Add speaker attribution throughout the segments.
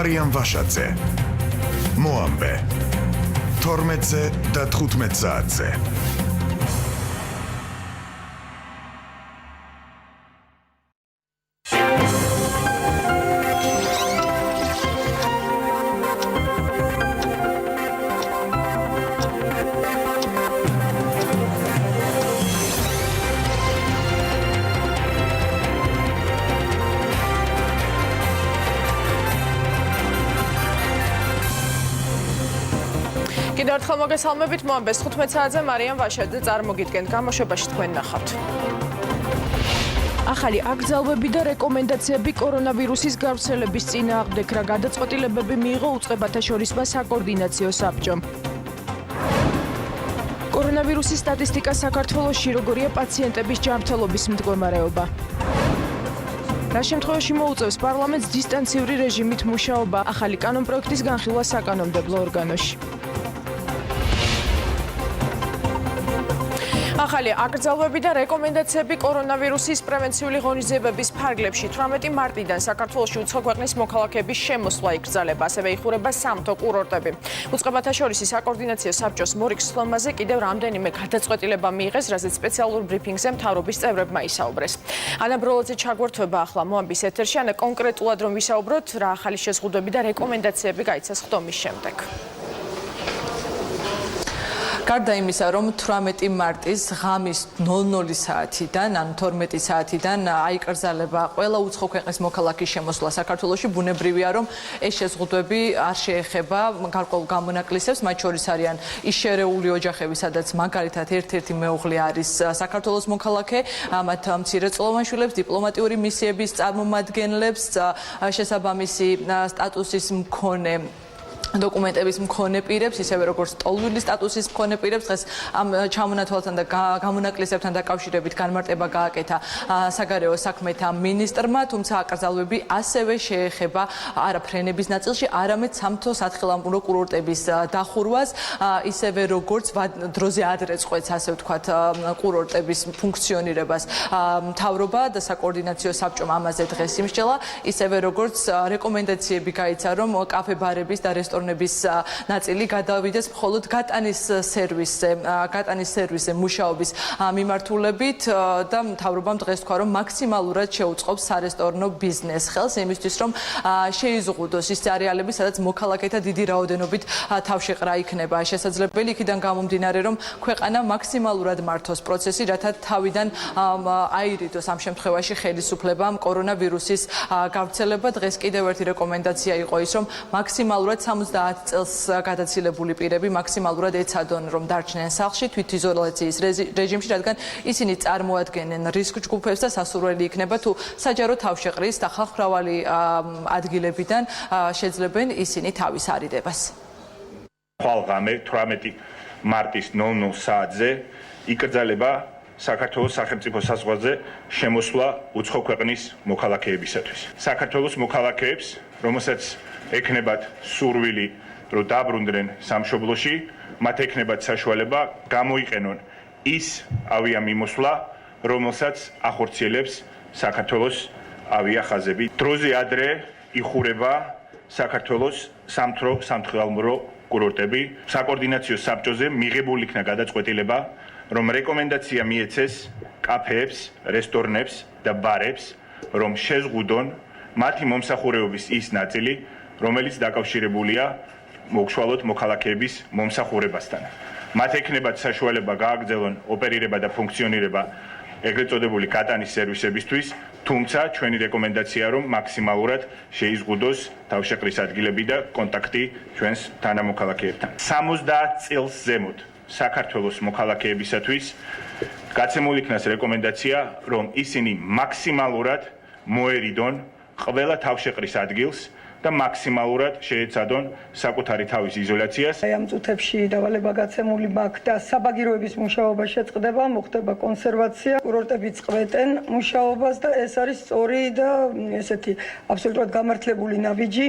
Speaker 1: მარიამ ვაშაძე. მოამბე 12-ზე და 15 საათზე.
Speaker 2: კიდევ ერთხელ მოგესალმებით, მოამბეს 15 საათზე მარიამ ვაშაძე წარმოგიდგენთ გამოშვებაში თქვენ ნახავთ. ახალი აკრძალვები და რეკომენდაციები კორონავირუსის გავრცელების წინააღმდეგ, რა გადაწყვეტილებები მიიღო უწყებათა შორისმა საკოორდინაციო საბჭომ. კორონავირუსის სტატისტიკა საქართველოში, როგორია პაციენტების ჯანმრთელობის მდგომარეობა. რა შემთხვევაში მოუწევს პარლამენტს დისტანციური რეჟიმით მუშაობა, ახალი კანონპროექტის განხილვა საკანონმდებლო ორგანოში. ახალი აკრძალვები და რეკომენდაციები კორონავირუსის პრევენციული ღონისძიებების ფარგლებში 18 მარტიდან საქართველოში უცხო ქვეყნის მოქალაქეების შემოსვლა იკრძალება, ასევე იხურება სამთო კურორტები. უწყებათა შორის საკოორდინაციო საბჭოს მორიგ სხდომაზე კიდევ რამდენიმე გადაწყვეტილება მიიღეს, რასაც სპეციალურ ბრიფინგზე მთავრობის წევრებმა ისაუბრეს. ანა ბროლაძე ჩაგვერთვება ახლა მოამბის ეთერში. ანა, კონკრეტულად რომ ვისაუბროთ, რა ახალი შეზღუდვები და რეკომენდაციები გაიცა სხდომის შემდეგ.
Speaker 3: გარდა იმისა, რომ 18 მარტის ღამის 00 საათიდან, ან 12 საათიდან აიკრძალება ყველა უცხო ქვეყნის მოქალაქის შემოსვლა საქართველოში, ბუნებრივია, რომ ეს შეზღუდვები არ შეეხება გარკვეულ გამონაკლისებს, მათ შორის არიან ის შერეული ოჯახები, სადაც მაგალითად ერთ-ერთი მეუღლე არის საქართველოს მოქალაქე, მათ მცირეწლოვან შვილებს, დიპლომატიური მისიების წარმომადგენლებს, შესაბამისი სტატუსის მქონე დოკუმენტების მქონე პირებს, ისევე როგორც ტოლმილი სტატუსის მქონე პირებს, დღეს ამ ჩამონათვალთან და გამონაკლისებთან დაკავშირებით განმარტება გააკეთა საგარეო საქმეთა მინისტრმა, თუმცა აკრძალვები ასევე შეეხება არა ფრენების ნაწილში, არამედ სამთო სათხილამურო კურორტების დახურვას, ისევე როგორც დროზე ადრე წყვეტს, ასე ვთქვათ, კურორტების ფუნქციონირებას მთავრობა და საკოორდინაციო საბჭომ ამაზე დღეს იმსჯელა, ისევე როგორც რეკომენდაციები გაიცა, რომ კაფე-ბარების და რესტორნების ნაწილი გადავიდეს მხოლოდ გატანის სერვისზე მუშაობის მიმართულებით და მთავრობამ დღეს თქვა, რომ მაქსიმალურად შეუწყობს სარესტორნო ბიზნეს ხელს იმისთვის, რომ შეიზღუდოს ის არეალები, სადაც მოქალაქეთა დიდი რაოდენობით თავშეყრა იქნება შესაძლებელი, იქიდან გამომდინარე, რომ ქვეყანა მაქსიმალურად მართოს პროცესი, რათა თავიდან აირიდოს ამ შემთხვევაში ხელისუფლებამ კორონავირუსის გავრცელება. დღეს კიდევ ერთი რეკომენდაცია იყო ის, რომ მაქსიმალურად 70 წელს გადაცილებული პირები მაქსიმალურად ეცადონ, რომ დარჩნენ სახლში თვითიზოლაციის რეჟიმში, რადგან ისინი წარმოადგენენ რისკ ჯგუფებს და სასურველი იქნება, თუ საჯარო თავშეყრის და ხალხმრავალი ადგილებიდან შეძლებენ ისინი თავის არიდებას.
Speaker 4: ხვალღამე 18 მარტის 00 საათზე იკრძალება საქართველოს სახელმწიფო საზღვარზე შემოსვლა უცხო ქვეყნის მოქალაქეებისათვის. საქართველოს მოქალაქეებს, რომელსაც ექნებათ სურვილი, რომ დაბრუნდნენ სამშობლოში, მათ ექნებათ საშუალება გამოიყენონ ის ავიამიმოსვლა, რომელსაც ახორციელებს საქართველოს ავიახაზები. დროზე ადრე იხურება საქართველოს სამთო სამთხილამურო კურორტები. საკოორდინაციო საბჭოზე მიღებული იქნა გადაწყვეტილება, რომ რეკომენდაცია მიეცეს კაფეებს, რესტორნებს და ბარებს, რომ შეზღუდონ მათი მომსახურებების ის ნაწილი, რომელიც დაკავშირებულია მოუხშვალოდ მოქალაქეების მომსახურებასთან. მათ ექნებათ საშუალება გააგრძელონ ოპერირება და ფუნქციონირება ეგრეთ წოდებული გატანის სერვისებისთვის, თუმცა ჩვენი რეკომენდაცია, რომ მაქსიმალურად შეიზღუდოს თავშეყრის ადგილები და კონტაქტი ჩვენს თანამოქალაქეებთან. 70 წელს ზემოთ საქართველოს მოქალაქეებისათვის გაცემული იქნას რეკომენდაცია, რომ ისინი მაქსიმალურად მოერიდონ ყველა თავშეყრის ადგილს და მაქსიმალურად შეეცადონ საკუთარი თავის იზოლაციას.
Speaker 5: ამ წუთებში დავალება გაცემული მაქვს და საბაგიროების მუშაობა შეწყდება, მოხდება კონსერვაცია, კურორტები წყვეტენ მუშაობას და ეს არის სწორი და ესეთი აბსოლუტურად გამართლებული ნაბიჯი.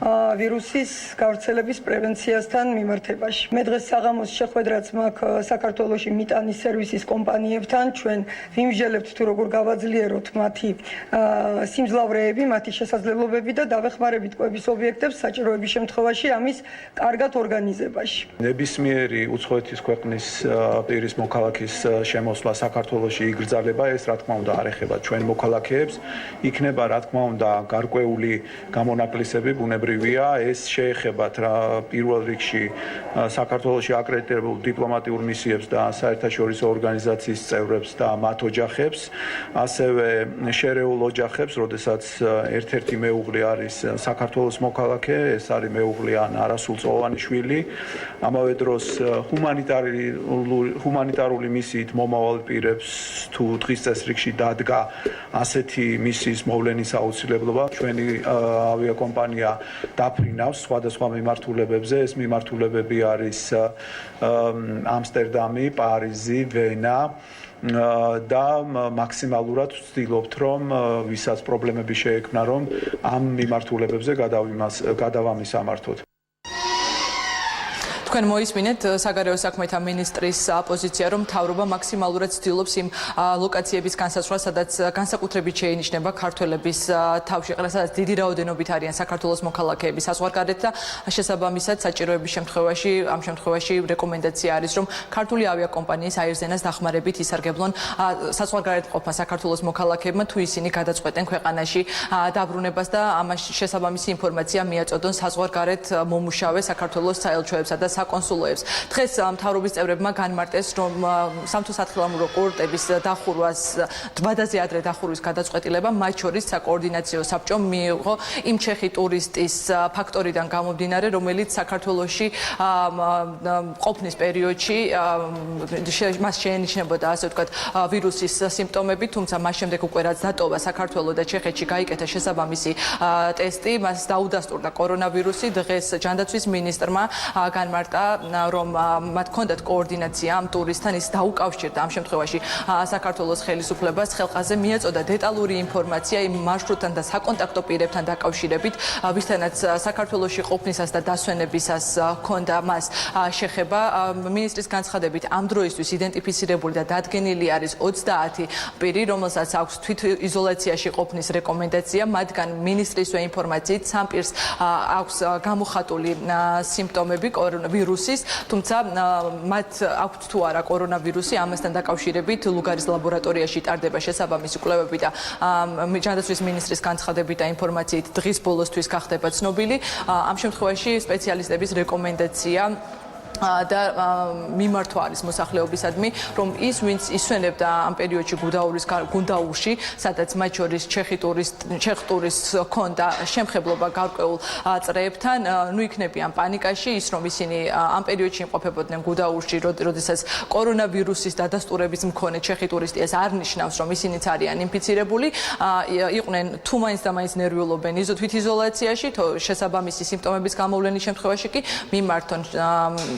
Speaker 5: ვირუსის გავრცელების პრევენციასთან მიმართებაში. მე დღეს საღამოს შეხვედრაც მაქვს საქართველოში მიტანის სერვისის კომპანიებთან. ჩვენ ვიმსჯელებთ თუ როგორ გავაძლიეროთ მათი სიმძლავრეები, მათი შესაძლებლობები და დავეხმარებით კვების ობიექტებს საჭიროების შემთხვევაში ამის კარგად ორგანიზებაში.
Speaker 6: ნებისმიერი უცხოეთის ქვეყნის პირის მოქალაქის შემოსვლა საქართველოში იგრძალება, ეს რა თქმა უნდა არ ეხება ჩვენ მოქალაქეებს, იქნება რა თქმა უნდა გარკვეული გამონაკლისები, ბუნებრივია, ეს შეეხებათ პირველ რიგში საქართველოში აკრედიტებულ დიპლომატიურ მისიებს და საერთაშორისო ორგანიზაციის წევრებს და მათ ოჯახებს, ასევე შერეულ ოჯახებს, როდესაც ერთ-ერთი მეუღლე არის საქართველოს მოქალაქე, ეს არის მეუღლე ან არასრულწლოვანი შვილი, ამავე დროს ჰუმანიტარული მისიით მომავალ პირებს თუ დღის წესრიგში დადგა ასეთი მისიის მოვლენის აუცილებლობა, ჩვენი ავიაკომპანია დაფრინავს სხვადასხვა მიმართულებებზე. ეს მიმართულებები არის ამსტერდამი, პარიზი, ვენა და მაქსიმალურად ვცდილობთ, რომ ვისაც პრობლემები შეექმნა, რომ ამ მიმართულებებზე გადავამისამართოთ.
Speaker 3: თქვენ მოისმინეთ საგარეო საქმეთა მინისტრის პოზიცია, რომ მთავრობა მაქსიმალურად ცდილობს იმ ლოკაციების განსაზღვრას, სადაც განსაკუთრებით შეინიშნება ქართველების თავშეყრა, სადაც დიდი რაოდენობით არიან საქართველოს მოქალაქეები საზღვარგარეთ და შესაბამისად საჭიროების შემთხვევაში, ამ შემთხვევაში რეკომენდაცია არის, რომ ქართული ავიაკომპანიის აირზენას დახმარებით ისარგებლონ საზღვარგარეთ მყოფმა საქართველოს მოქალაქეებმა, თუ ისინი გადაწყვეტენ ქვეყანაში დაბრუნებას და ამას შესაბამისი ინფორმაცია მიაწოდონ საზღვარგარეთ მომუშავე საქართველოს საელჩოებსა და საკონსულოებს. დღეს მთავრობის წევრებმა განმარტეს, რომ სამთო-სათხილამურო კურორტების დახურვას დბადაზე ადრე დახურვის გადაწყვეტილება, მათ შორის საკოორდინაციო საბჭომ მიიღო იმ ჩეხი ტურისტის ფაქტორიდან გამომდინარე, რომელიც საქართველოში ყოფნის პერიოდში მას შეენიშნებოდა, ასე ვთქვათ, ვირუსის სიმპტომები, თუმცა მას შემდეგ უკვე რაც დატოვა საქართველოს და ჩეხეთში გაიკეთა შესაბამისი ტესტი, მას დაუდასტურდა კორონავირუსი. დღეს ჯანდაცვის მინისტრმა განმარტა, რომ მათ ჰქონდათ კოორდინაცია ამ ტურისტთან, ის დაუკავშირდა ამ შემთხვევაში საქართველოს ხელისუფლებას, ხელყაზე მიაწოდა დეტალური ინფორმაცია იმ მარშრუტთან და საკონტაქტო პირებთან დაკავშირებით, ვისთანაც საქართველოში ყოფნისას და დასვენებისას ჰქონდა მას შეხება. მინისტრის განცხადებით ამ დროისთვის იდენტიფიცირებული და დადგენილი არის 30 პირი, რომელსაც აქვს თვითიზოლაციაში ყოფნის რეკომენდაცია, მათგან მინისტრისვე ინფორმაციით 3 პირს აქვს გამოხატული სიმპტომები კორონავირუსის, თუმცა მათ აქვთ თუ არა კორონავირუსი, ამასთან დაკავშირებით ლუგარის ლაბორატორიაში ტარდება შესაბამისი კვლევები და ჯანდაცვის მინისტრის განცხადებით და ინფორმაციით დღის ბოლოსთვის გახდება ცნობილი. ამ შემთხვევაში სპეციალისტების რეკომენდაცია და მიმართვა არის მოსახლეობისადმი, რომ ის, ვინც ისვენებდა ამ პერიოდში გუნდაურში, სადაც მათ შორის ჩეხი ტურისტს ჰქონდა შემხებლობა გარკვეულ წრეებთან, ნუ იქნებიან პანიკაში, ის რომ ისინი ამ პერიოდში იმყოფებოდნენ გუნდაურში, როდესაც კორონავირუსის დადასტურების მქონე ჩეხი ტურისტი, ეს არ ნიშნავს, რომ ისინიც არიან ინფიცირებული, იყვნენ თუ მაინც და მაინც ნერვიულობენ თვითიზოლაციაში, შესაბამისი სიმპტომების გამოვლენის შემთხვევაში კი მიმართონ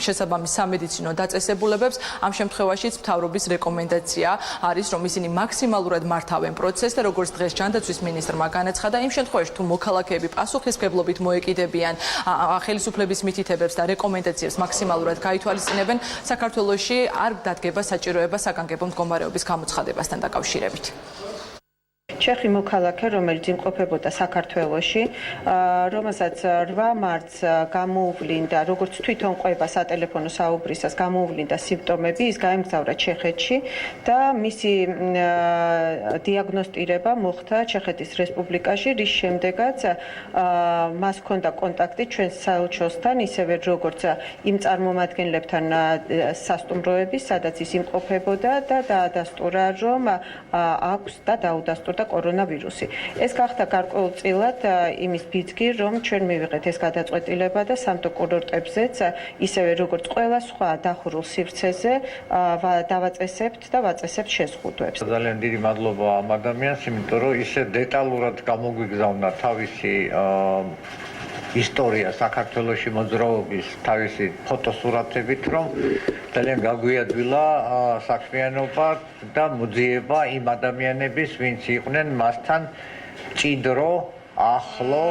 Speaker 3: შესაბამის სამედიცინო დაწესებულებებს. ამ შემთხვევაშიც მთავრობის რეკომენდაცია არის, რომ ისინი მაქსიმალურად მართავენ პროცესს და როგორც დღეს ჯანდაცვის მინისტრმა განაცხადა, იმ შემთხვევაში თუ მოქალაქეები პასუხისმგებლობით მოეკიდებიან ხელისუფლების მითითებებს და რეკომენდაციებს მაქსიმალურად გაითვალისწინებენ, საქართველოში არ დადგება საჭიროება საგანგებო მდგომარეობის გამოცხადებასთან დაკავშირებით.
Speaker 7: ჩეხი მოქალაქე, რომელიც იმყოფებოდა საქართველოში, რომელსაც 8 მარტს გამოუვლინდა, როგორც თვითონ ყვება სატელეფონო საუბრისას გამოუვლინდა სიმპტომები, ის გაემგზავრა ჩეხეთში და მისი დიაგნოსტირება მოხდა ჩეხეთის რესპუბლიკაში, რის შემდეგაც მას ჰქონდა კონტაქტი ჩვენს საელჩოსთან, ისევე როგორც იმ წარმომადგენლებთან სასტუმროების, სადაც ის იმყოფებოდა და დაადასტურა, რომ აქვს და დაუდასტურდა კორონავირუსი. ეს გახდა გარკვეულწილად იმის ბიძგი, რომ ჩვენ მივიღეთ ეს გადაწყვეტილება და სამთო კურორტებზეც, ისევე როგორც ყველა სხვა დახურულ სივრცეზე დავაწესებთ და ვაწესებთ შეზღუდვებს.
Speaker 8: ძალიან დიდი მადლობა ამ ადამიანს, იმიტომ რომ ისე დეტალურად გამოგვიგზავნა თავისი ისტორია საქართველოში მოძრაობის თავისი ფოტოსურათებით, რომ ძალიან გაგვიადვილა საქმიანობა და მოძიება იმ ადამიანების, ვინც იყვნენ მასთან მჭიდრო ახლო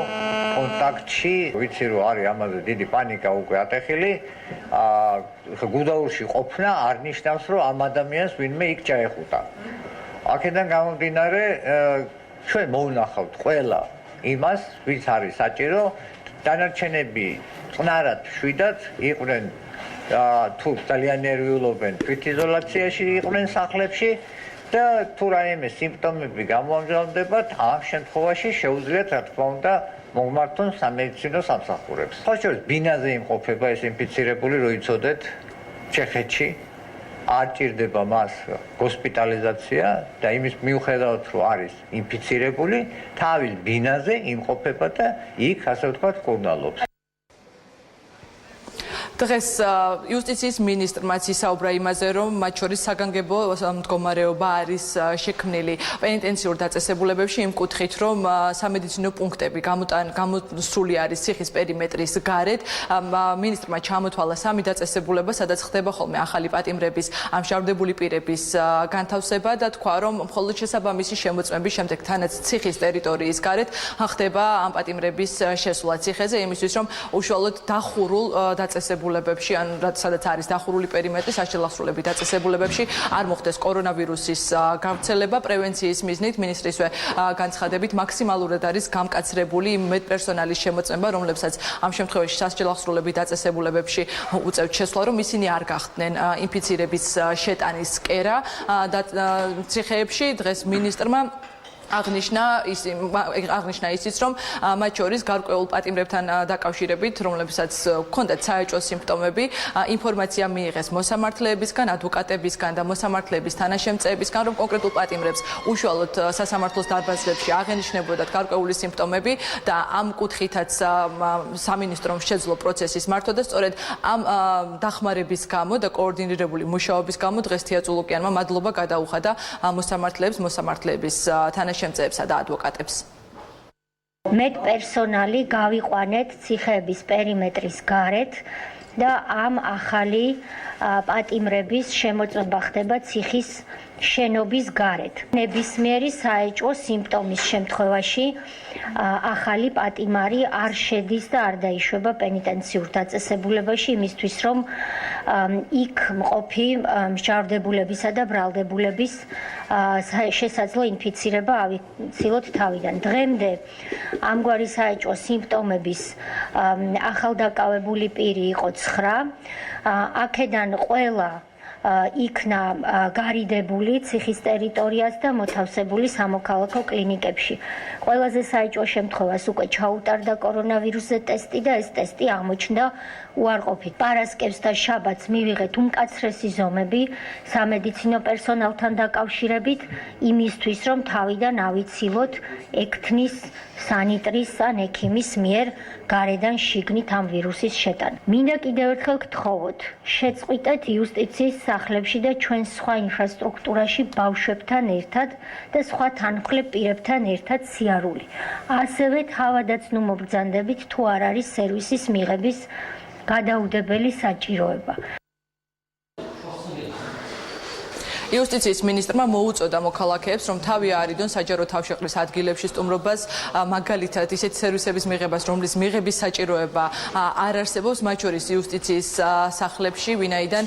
Speaker 8: კონტაქტში, ვიცი რომ არის ამაზე დიდი პანიკა უკვე ატეხილი, გუდაურში ყოფნა არ ნიშნავს რომ ამ ადამიანს ვინმე იქ ჩაეხუტა. აქედან გამომდინარე ჩვენ მოვნახავთ ყველა იმას, ვინც არის საჭირო, დანარჩენები წყნარად შვიდად იყვნენ თუ ძალიან ნერვიულობენ თვითიზოლაციაში იყვნენ სახლებში და თუ რაიმე სიმპტომები გამოამჟღავნდებათ, ამ შემთხვევაში შეუძლიათ რა თქმა უნდა მოგმართონ სამედიცინო სამსახურებს. ხო შორის ბინაზე იმყოფება ეს ინფიცირებული, რო იცოდეთ ჩეხეთში არ ჭირდება მას ჰოსპიტალიზაცია და იმის მიუხედავად რომ არის ინფიცირებული, თავის ბინაზე იმყოფება და იქ ასე ვთქვათ კურნალობს.
Speaker 3: დღეს იუსტიციის მინისტრმაც ისაუბრა იმაზე, რომ მათ შორის საგანგებო მდგომარეობა არის შექმნილი პენიტენციურ დაწესებულებებში იმ კუთხით, რომ სამედიცინო პუნქტები გამოსული არის ციხის პერიმეტრის გარეთ. მინისტრმა ჩამოთვალა 3 დაწესებულება, სადაც ხდება ხოლმე ახალი პატიმრების ამშავდებული პირების განთავსება და თქვა, რომ მხოლოდ შესაბამისი შემოწმების შემდეგ თანაც ციხის ტერიტორიის გარეთ ხდება ამ პატიმრების შესვლა ციხეზე, იმისთვის რომ უშუალოდ დახურულ დაწესებულებებში ან სადაც არის დახურული პერიმეტრი საშელახსრულები დაწესებულებებში არ მოხდეს კორონავირუსის გავრცელება. პრევენციის მიზნით მინისტრისვე განცხადებით მაქსიმალურად არის გამკაცრებული მეტპერსონალის შემოწმება, რომლებსაც ამ შემთხვევაში საშელახსრულები დაწესებულებებში უწევთ შესვლა, რომ ისინი არ გახდნენ ინფიცირების შეტანის კერა და ციხეებში. დღეს მინისტრმა აღნიშნა ისიც, რომ მათ შორის გარკვეულ პატიმრებთან დაკავშირებით, რომლებსაც ჰქონდათ საეჭვო სიმპტომები, ინფორმაცია მიიღეს მოსამართლეებისგან, ადვოკატებისგან და მოსამართლეების თანაშემწეებისგან, რომ კონკრეტულ პატიმრებს უშუალოდ სასამართლოს დარბაზებში აღენიშნებოდათ გარკვეული სიმპტომები და ამ კუთხითაც სამინისტრომ შეძლო პროცესის მართვა და სწორედ ამ დახმარების გამო და კოორდინირებული მუშაობის გამო დღეს თეატრულოკიანმა მადლობა გადაუხადა მოსამართლეების თანაშემწეებსა და ადვოკატებს.
Speaker 9: მეტპერსონალი გავიყვანეთ ციხეების პერიმეტრის გარეთ და ამ ახალი პატიმრების შემოწმება ხდება ციხის შენობის გარეთ. ნებისმიერი საეჭვო სიმპტომის შემთხვევაში ახალი პატიმარი არ შედის და არ დაიშვება პენიტენციურ დაწესებულებაში იმისთვის, რომ იქ მყოფი მსჯავრდებულებისა და ბრალდებულების შესაძლო ინფიცირება ავიცილოთ თავიდან. დღემდე ამგვარი საეჭვო სიმპტომების ახალდაკავებული პირი იყო 9. აქედან ყველა იქნა გარიდებული ციხის ტერიტორიას და მოთავსებული სამოქალაქო კლინიკებში. ყველაზე საეჭვო შემთხვევას უკვე ჩაუტარდა კორონავირუსზე ტესტი და ეს ტესტი აღმოჩნდა უარყოფით. პარასკევს და შაბათს მივიღეთ უმკაცრესი ზომები სამედიცინო პერსონალთან დაკავშირებით იმისთვის, რომ თავიდან ავიცილოთ ექთნის, სანიტრის ან ექიმის მიერ გარედან შიგნით ამ ვირუსის შეტანა. მინდა კიდევ ერთხელ გთხოვოთ, შეწყვიტეთ იუსტიციის სახლებში და ჩვენ სხვა ინფრასტრუქტურაში ბავშვებთან ერთად და სხვა თანმხლებ პირებთან ერთად სიარული. ასევე თავადაც მობრძანდებით თუ არ არის სერვისის მიღების გადაუდებელი საჭიროება.
Speaker 3: იუსტიციის მინისტრმა მოუწოდა მოქალაქეებს, რომ თავი აარიდონ საჯარო თავშეყრის ადგილებში სტუმრობას, მაგალითად ისეთი სერვისების მიღებას, რომლის მიღების საჭიროება არ არსებობს, მათ შორის იუსტიციის სახლებში, ვინაიდან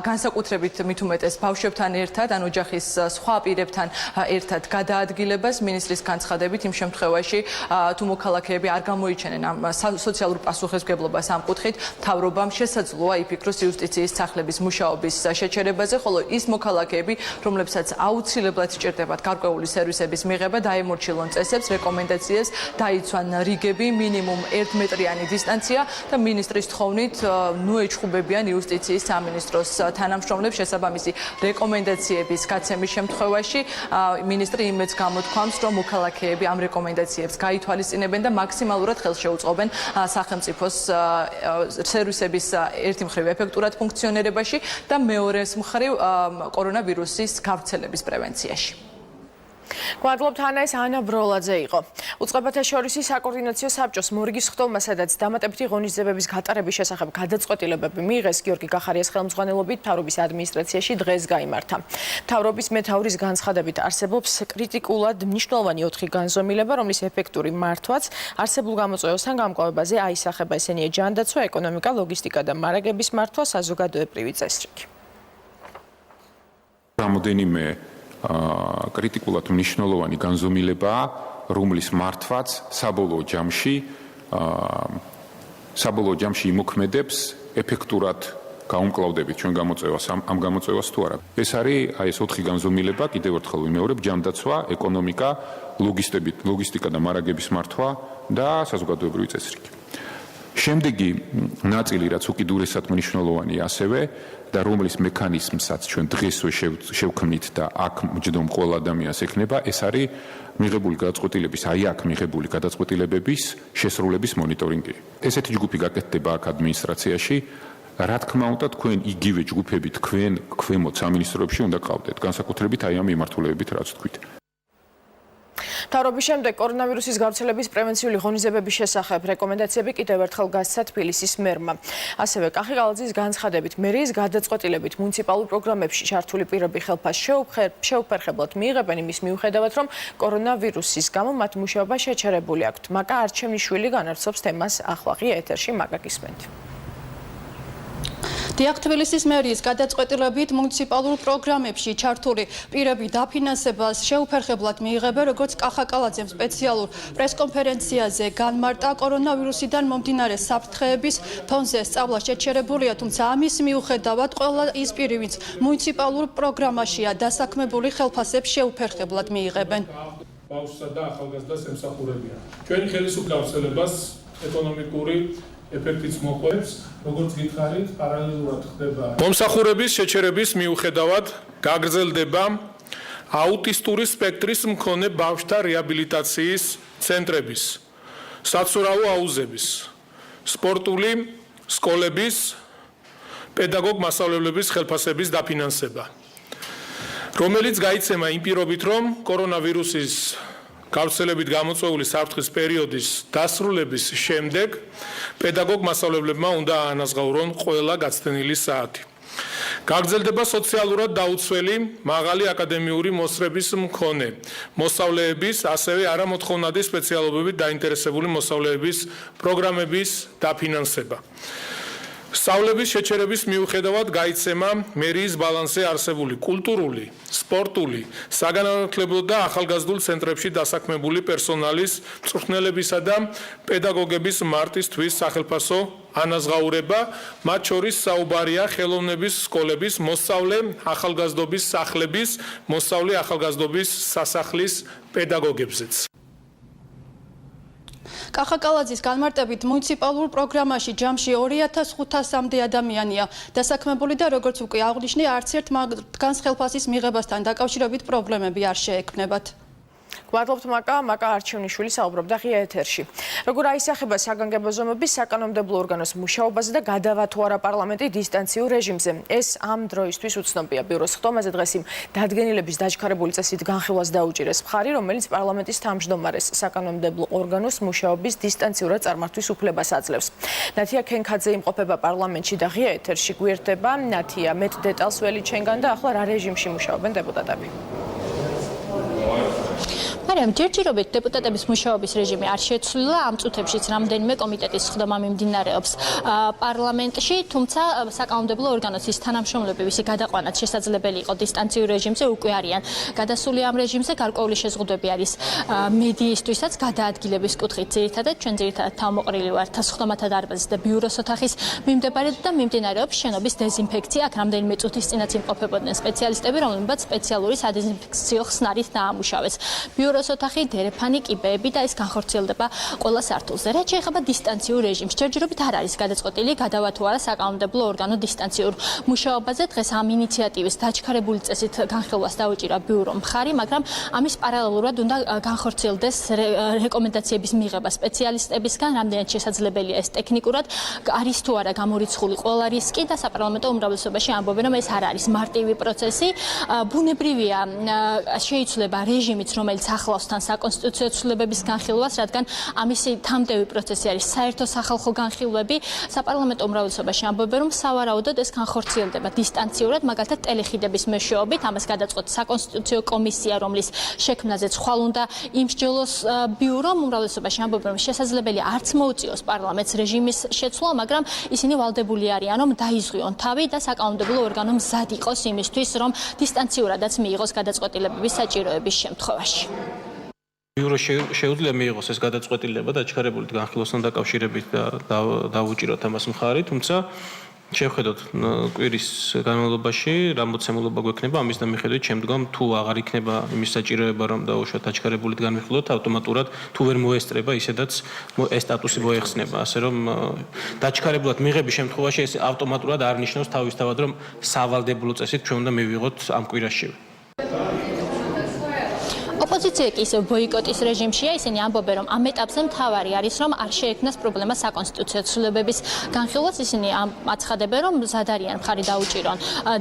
Speaker 3: განსაკუთრებით მით უმეტეს ბავშვებთან ერთად, ან ოჯახის სხვა პირებთან ერთად გადაადგილებას მინისტრის განცხადებით იმ შემთხვევაში, თუ მოქალაქეები არ გამოიჩენენ ამ სოციალურ პასუხისმგებლობას ამ კუთხით, მთავრობამ შესაძლოა იფიქროს იუსტიციის სახლების მუშაობის შეჩერებაზე, ხოლო ის მოქალაქეები, რომლებსაც აუცილებლად სჭირდებათ გარკვეული სერვისების მიღება, დაემორჩილონ წესებს, რეკომენდაციებს, დაიცვან რიგები, მინიმუმ 1 მეტრიანი დისტანცია და მინისტრის თხოვნით ნუეჩხუბებიან იუსტიციის სამინისტროს თანამშრომლებს შესაბამისი რეკომენდაციების გაცემის შემთხვევაში. მინისტრი იმედს გამოთქვამს, რომ მოქალაქეები ამ რეკომენდაციებს გაითვალისწინებენ და მაქსიმალურად ხელს შეუწყობენ სახელმწიფოს სერვისების ერთი მხრივ ეფექტურად ფუნქციონირებაში და მეორეს მხრივ კორონავირუსის გავრცელების პრევენციაში.
Speaker 2: გვადლობთ ანა ეს ანა ბროლაძე იყო. უწყებათა შორისი საკოორდინაციო საბჭოს მორიგის ხდომა, სადაც დამატებითი ღონისძიებების გატარების შესახებ გადაწყვეტილებები მიიღეს, გიორგი გახარიას ხელმძღვანელობით მთავრობის ადმინისტრაციაში დღეს გაიმართა. მთავრობის მეთაურის განცხადებით არსებობს კრიტიკულად მნიშვნელოვანი 4 განზომილება, რომლის ეფექტური მართვაც არსებულ გამოწვევასთან გამკლავებაზე აისახება. ესენია ჯანდაცვა, ეკონომიკა, ლოგისტიკა და მარაგების მართვა, საზოგადოებრივი წესრიგი.
Speaker 10: რამოდენიმე კრიტიკულად მნიშვნელოვანი განზომილებაა, რომლის მართვაც საბოლოო ჯამში იმოქმედებს ეფექტურად გაუმკლავდებით ჩვენ გამოწვევას ამ გამოწვევას თუ არა. ეს არის ეს 4 განზომილება, კიდევ ერთხელ ვიმეორებ, ჯანდაცვა, ეკონომიკა, ლოგისტიკა და მარაგების მართვა და საზოგადოებრივი წესრიგი. შემდეგი ნაწილი, რაც უკიდურესად მნიშვნელოვანია ასევე და რომლის მექანიზმსაც ჩვენ დღესვე შევქმნით და აქ მჯდომ ყველა ადამიანს ექნება, ეს არის მიღებული გადაწყვეტილების, აქ მიღებული გადაწყვეტილებების შესრულების მონიტორინგი. ესეთი ჯგუფი გაკეთდება აქ ადმინისტრაციაში. რა თქმა უნდა, თქვენ იგივე ჯგუფები თქვენ ქვემოთ სამინისტროებში უნდა ყავდეთ, განსაკუთრებით ამ მიმართულებებით, რაც თქვით.
Speaker 2: მთავრობის შემდეგ კორონავირუსის გავრცელების პრევენციული ღონისძიებების შესახებ რეკომენდაციები კიდევ ერთხელ გასცა თბილისის მერმა. ასევე კახი-ყალაძის განცხადებით, მერიის გადაწყვეტილებით მუნიციპალურ პროგრამებში ჩართული პირები ხელფასს შეუფერხებლად მიიღებენ იმის მიუხედავად, რომ კორონავირუსის გამო მათ მუშაობა შეჩერებული აქვთ. მაკა არჩევნიშვილი განარცობს თემას ახლა ღია ეთერში, მაკა გისმენთ.
Speaker 11: დიახ, თბილისის მერიის გადაწყვეტილებით მუნიციპალურ პროგრამებში ჩართული პირები დაფინანსებას შეუფერხებლად მიიღებენ, როგორც კახაკალაძემ სპეციალურ პრესკონფერენციაზე განმარტა, კორონავირუსიდან მომდინარე საფრთხეების ფონზე სწავლა შეჩერებულია, თუმცა ამის მიუხედავად ყველა ის პირი, ვინც მუნიციპალურ პროგრამაშია დასაქმებული, ხელფასებს შეუფერხებლად მიიღებენ.
Speaker 12: ბავშვსა და ახალგაზრდას ემსახურებიან. ჩვენი ხელისუფლების გავრცელებას ეკონომიკური ეფექტიც მოყვებს, როგორც გითხარით, პარალელურად ხდება მომსახურების შეჩერების მიუხედავად გაგრძელდება აუტისტური სპექტრის მქონე ბავშვთა რეაბილიტაციის ცენტრების, საცურაო აუზების, სპორტული სკოლების, პედაგოგ-მასწავლებლების ხელფასების დაფინანსება, რომელიც გაიცემა იმ პირობით, რომ კორონავირუსის გავრცელებით გამოწვეული საფრთხის პერიოდის დასრულების შემდეგ პედაგოგ-მასწავლებლებმა უნდა აანაზღაურონ ყველა გაცდენილი საათი. გაგრძელდება სოციალურად დაუცველი მაღალი აკადემიური მოსწრების მქონე მოსწავლეების, ასევე არამოთხოვნადი სპეციალობებით დაინტერესებული მოსწავლეების პროგრამების დაფინანსება. სწავლების შეჩერების მიუხედავად გაიცემა მერიის ბალანსზე არსებული კულტურული, სპორტული, საგანმანათლებლო და ახალგაზრდულ ცენტრებში დასაქმებული პერსონალის, მწვრთნელებისა და პედაგოგების მარტის თვის სახელფასო ანაზღაურება, მათ შორის საუბარია ხელოვნების სკოლების, მოსწავლე ახალგაზრდობის სახლების, მოსწავლე ახალგაზრდობის სასახლის პედაგოგებზეც.
Speaker 11: კახაკალაძის განმარტებით მუნიციპალურ პროგრამაში ჯამში 2500-მდე ადამიანია დასაქმებული და როგორც უკვე აღნიშნე, არც ერთ მათგანს ხელფასის მიღებასთან დაკავშირებით პრობლემები არ შეექმნებათ.
Speaker 2: გვადლობთ მაკა არჩევნიშვილი საუბრობდა ღია ეთერში. როგორ აისახება საგანგებო ზომების საკანონმდებლო ორგანოს მუშაობაზე და გადავა თუ არა პარლამენტი დისტანციურ რეჟიმზე. ეს ამ დროისთვის უცნობია. ბიუროს ხდომაზე დღეს იმ დადგენილების დაჩქარებული წესით განხილვას დაუჭირეს მხარი, რომელიც პარლამენტის თავმჯდომარეს საკანონმდებლო ორგანოს მუშაობის დისტანციურად წარმართვის უფლებას აძლევს. ნათია ქენქაძე იმყოფება პარლამენტში და ღია ეთერში გვერდება. ნათია, მეტ დეტალს ველიჩენგან და ახლა რა რეჟიმში მუშაობენ დეპუტატები?
Speaker 13: მაგრამ ჯერჯერობით დეპუტატების მუშაობის რეჟიმი არ შეცვლილა, ამ წუთებშიც რამდენიმე კომიტეტის ხდომა მიმდინარეობს პარლამენტში, თუმცა საკანონმდებლო ორგანოს ის თანამშრომლები, ვისი გადაყვანაც შესაძლებელი იყო დისტანციურ რეჟიმზე, უკვე არიან გადასული ამ რეჟიმზე. გარკვეული შეზღუდვები არის მედიისთვისაც გადაადგილების კუთხით. ძირითადად ჩვენ თავმოყრილი ვართ სხდომათა დარბაზის და ბიუროს ოთახის მიმდებარედ და მიმდინარეობს შენობის დეზინფექცია. აქ რამდენიმე წუთის წინაც იმყოფებოდნენ სპეციალისტები, რომლებმაც სპეციალური სადეზინფექციო ხსნარით დაამუშავეს. ბიუროს სამხმაუროს ოთახი, დერეფანი, კიბეები და ეს განხორციელდება ყველა სართულზე. რაც შეეხება დისტანციურ რეჟიმს, ჯერჯერობით არ არის გადაწყვეტილი გადავა თუ არა საკანონმდებლო ორგანო დისტანციურ მუშაობაზე. დღეს ამ ინიციატივის დაჩქარებული წესით განხილვას დაუჭირა ბიურო მხარი, მაგრამ ამის პარალელურად უნდა განხორციელდეს რეკომენდაციების მიღება სპეციალისტებისგან, რამდენად შესაძლებელია ეს ტექნიკურად, არის თუ არა გამორიცხული ყველა რისკი და საპარლამენტო უმრავლესობაში ამბობენ, რომ ეს არ არის მარტივი პროცესი. ბუნებრივია შეიცვლება რეჟიმიც, რომელიც ახლავს თან საკონსტიტუციო ცვლილებების განხილვას, რადგან ამისი თამდევი პროცესი არის საერთო სახალხო განხილვები. საპარლამენტო უმრავლესობაში ამბობენ, რომ სავარაუდოდ ეს განხორციელდება დისტანციურად, მაგალითად ტელეხიდების მეშვეობით. ამას გადაწყვეტს საკონსტიტუციო კომისია, რომლის შექმნაზეც ხვალ უნდა იმსჯელოს ბიურომ. უმრავლესობაში ამბობენ, რომ შესაძლებელია არც მოუწიოს პარლამენტს რეჟიმის შეცვლა, მაგრამ ისინი ვალდებული არიან, რომ დაიზღვიონ თავი და საკანონმდებლო ორგანო მზად იყოს იმისთვის, რომ დისტანციურადაც მიიღოს გადაწყვეტილებების საჭიროების შემთხვევაში.
Speaker 14: ბიურო შეუძლია მიიღოს ეს გადაწყვეტილება დაჩქარებული განხილვასთან დაკავშირებით და დაუჭიროთ ამას მხარი, თუმცა შევხედოთ კვირის განმავლობაში რა მოცემულობა გვექნება, ამის მიხედვით შემდგომ თუ აღარ იქნება იმის საჭიროება, რომ დაუშვათ დაჩქარებული განხილვოთ, ავტომატურად თუ ვერ მოესწრება, ისედაც ეს სტატუსი მოეხსნება, ასე რომ დაჩქარებულად მიღების შემთხვევაში ეს ავტომატურად არ ნიშნავს თავისთავად, რომ სავალდებულო წესით ჩვენ უნდა მივიღოთ ამ კვირაში.
Speaker 13: ოპოზიცია კი ისევ ბოიკოტის რეჟიმშია, ისინი ამბობენ, რომ ამ ეტაპზე მთავარი არის, რომ არ შეექმნას პრობლემა საკონსტიტუციო ცვლილებების განხილვას. ისინი აცხადებენ, რომ მზად არიან მხარი დაუჭირონ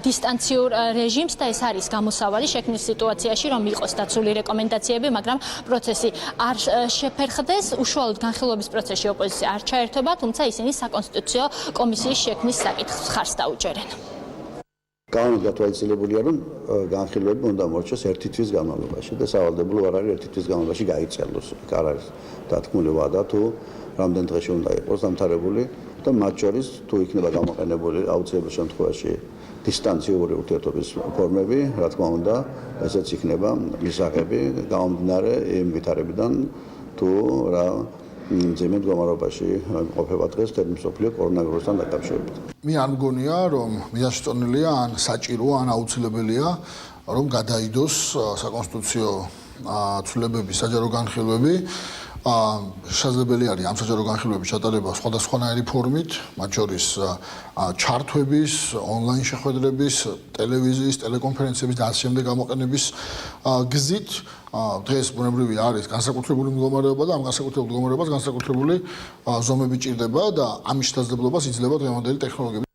Speaker 13: დისტანციურ რეჟიმს და ეს არის გამოსავალი შექმნის სიტუაციაში, რომ იყოს დაცული რეკომენდაციები, მაგრამ პროცესი არ შეფერხდეს. უშუალოდ განხილვების პროცესში ოპოზიცია არ ჩაერთვება, თუმცა ისინი საკონსტიტუციო კომისიის შექმნის საკითხს მხარს დაუჭერენ.
Speaker 15: კანონით გათვალისწინებულია, რომ განხილვები უნდა მორჩეს ერთი თვის განმავლობაში და სავალდებულო არ არის ერთი თვის განმავლობაში გაიწელოს. არ არის დათქმული ვადა თუ რამდენ დღეში უნდა იყოს დამთავრებული და მათ შორის თუ იქნება გამოყენებული აუცილებელ შემთხვევაში დისტანციური ურთიერთობის ფორმები, რა თქმა უნდა, ესეც იქნება მისაღები გამომდინარე იმ ვითარებიდან თუ რა ძიმე მდგომარეობაში ყოფება დღეს თერმოსოფლიო კორონავირუსთან დაკავშირებით.
Speaker 16: მე არ მგონია, რომ მიაშწონილია ან საჭიროა, ან აუცილებელია, რომ გადაიდოს საკონსტიტუციო ცვლილებების საჯარო განხილვები. შესაძლებელი არის ამ საჯარო განხილვების ჩატარება სხვადასხვანაირი ფორმით, მათ შორის ჩართვების, ონლაინ შეხვედრების, ტელევიზიის, ტელეკონფერენციების და ასე შემდეგ გამოყენების გზით. დღეს ბუნებრივი არის განსაკუთრებული მდგომარეობა და ამ განსაკუთრებულ მდგომარეობას განსაკუთრებული ზომები ჭირდება და ამის შესაძლებლობას იძლევა დღევანდელი ტექნოლოგიები.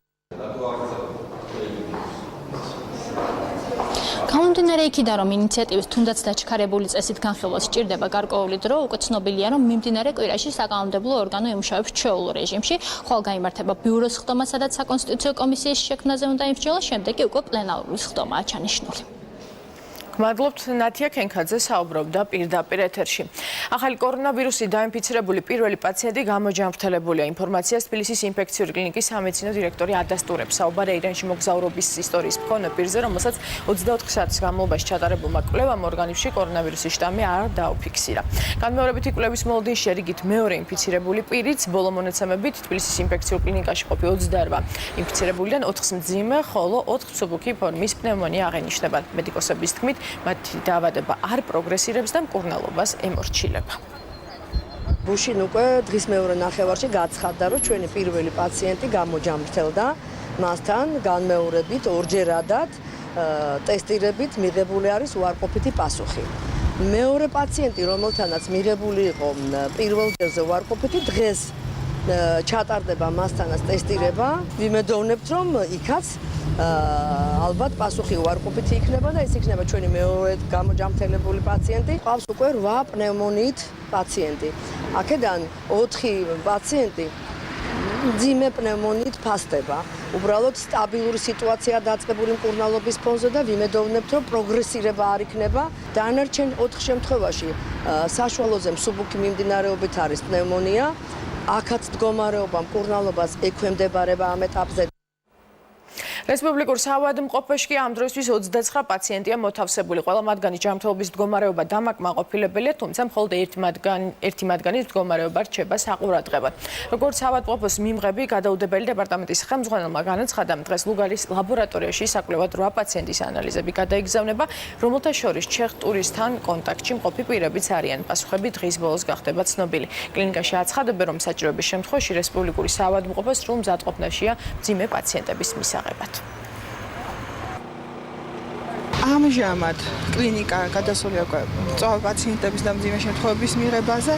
Speaker 13: გამომდინარე იქიდან, რომ ინიციატივის თუნდაც დაჩქარებული წესით განხილვა სჭირდება გარკვეული დრო, უკვე ცნობილია, რომ მიმდინარე კვირაში საკანონმდებლო ორგანო იმუშავებს ჩვეულ რეჟიმში. ხვალ გაიმართება ბიუროს ხდომა, სადაც საკონსტიტუციო კომისიის შექმნაზე უნდა იმსჯელოს, შემდეგ კი უკვე პლენარული ხდომაა ჩანიშნული.
Speaker 2: გმადლობთ ნათია ქენქაძე საუბრობდა პირდაპირ ეთერში. ახალი კორონავირუსით დაინფიცირებული პირველი პაციენტი გამოჯანმრთელებულია. ინფორმაციას თბილისის ინფექციური კლინიკის სამედიცინო დირექტორი ადასტურებს. საუბარი ირანში მოგზაურობის ისტორიის მქონე პირზე, რომელსაც 24 საათის განმავლობაში ჩატარებულმა კვლევამ ორგანიზმში კორონავირუსის შტამი არ დაუფიქსირა. განმეორებითი კვლევის მოლოდინში რიგით მეორე ინფიცირებული პირიც ბოლო მონაცემებით თბილისის ინფექციურ კლინიკაში ყოფი 28 ინფიცირებულიდან 4-ს მძიმე, ხოლო 4 მსუბუქი ფორმის პნევმონია აღენიშნება. მედიკოსების თქმით, მათი დაავადება არ პროგრესირებს და მკურნალობას ემორჩილება.
Speaker 17: ბუშინ უკვე დღის მეორე ნახევარში გაცხადდა, რომ ჩვენი პირველი პაციენტი გამოჯანმრთელდა, მასთან განმეორებით ორჯერადად ტესტირებით მიღებული არის უარყოფითი პასუხი. მეორე პაციენტი, რომელთანაც მიღებული იყო პირველ ჯერზე უარყოფითი, დღეს ჩატარდება მასთანაც ტესტირება. ვიმედოვნებთ, რომ იქაც ალბათ პასუხი უარყოფითი იქნება და ეს იქნება ჩვენი მეორე გამოჯანმრთელებული პაციენტი. ყავს უკვე 8 პნევმონიით პაციენტი. აქედან 4 პაციენტი მძიმე პნევმონიით ფასდება. უბრალოდ სტაბილური სიტუაცია დაწყებული მკურნალობის ფონზე და ვიმედოვნებთ, რომ პროგრესირება არ იქნება. დანარჩენ 4 შემთხვევაში საშუალოზე მსუბუქი მიმდინარეობით არის პნევმონია. აქაც მდგომარეობა მკურნალობას ექვემდებარება ამ ეტაპზე.
Speaker 2: რესპუბლიკურ საავადმყოფოში კი ამ დროისთვის 29 პაციენტია მოთავსებული. ყველა მათგანის ჯანმრთელობის მდგომარეობა დამაკმაყოფილებელია, თუმცა მხოლოდ ერთი მათგანის მდგომარეობა რჩება საყურადღებოდ. როგორც საავადმყოფოს მიმღები, გადაუდებელი დეპარტამენტის ხელმძღვანელმა განაცხადა, დღეს ლუგარის ლაბორატორიაში საკვლევად 8 პაციენტის ანალიზები გადაიგზავნება, რომელთა შორის ჩეხტურისთან კონტაქტში მყოფი პირებიც არიან. პასუხები დღის ბოლოს გახდება ცნობილი. კლინიკაში აცხადებენ, რომ საჭიროების შემთხვევაში რესპუბლიკური საავადმყოფო სრულ მზადყოფნაშია მძიმე პაციენტების მისაღებად.
Speaker 18: ამჟამად კლინიკა გადასულია მწვავე პაციენტების და მძიმე შემთხვევების მიღებაზე.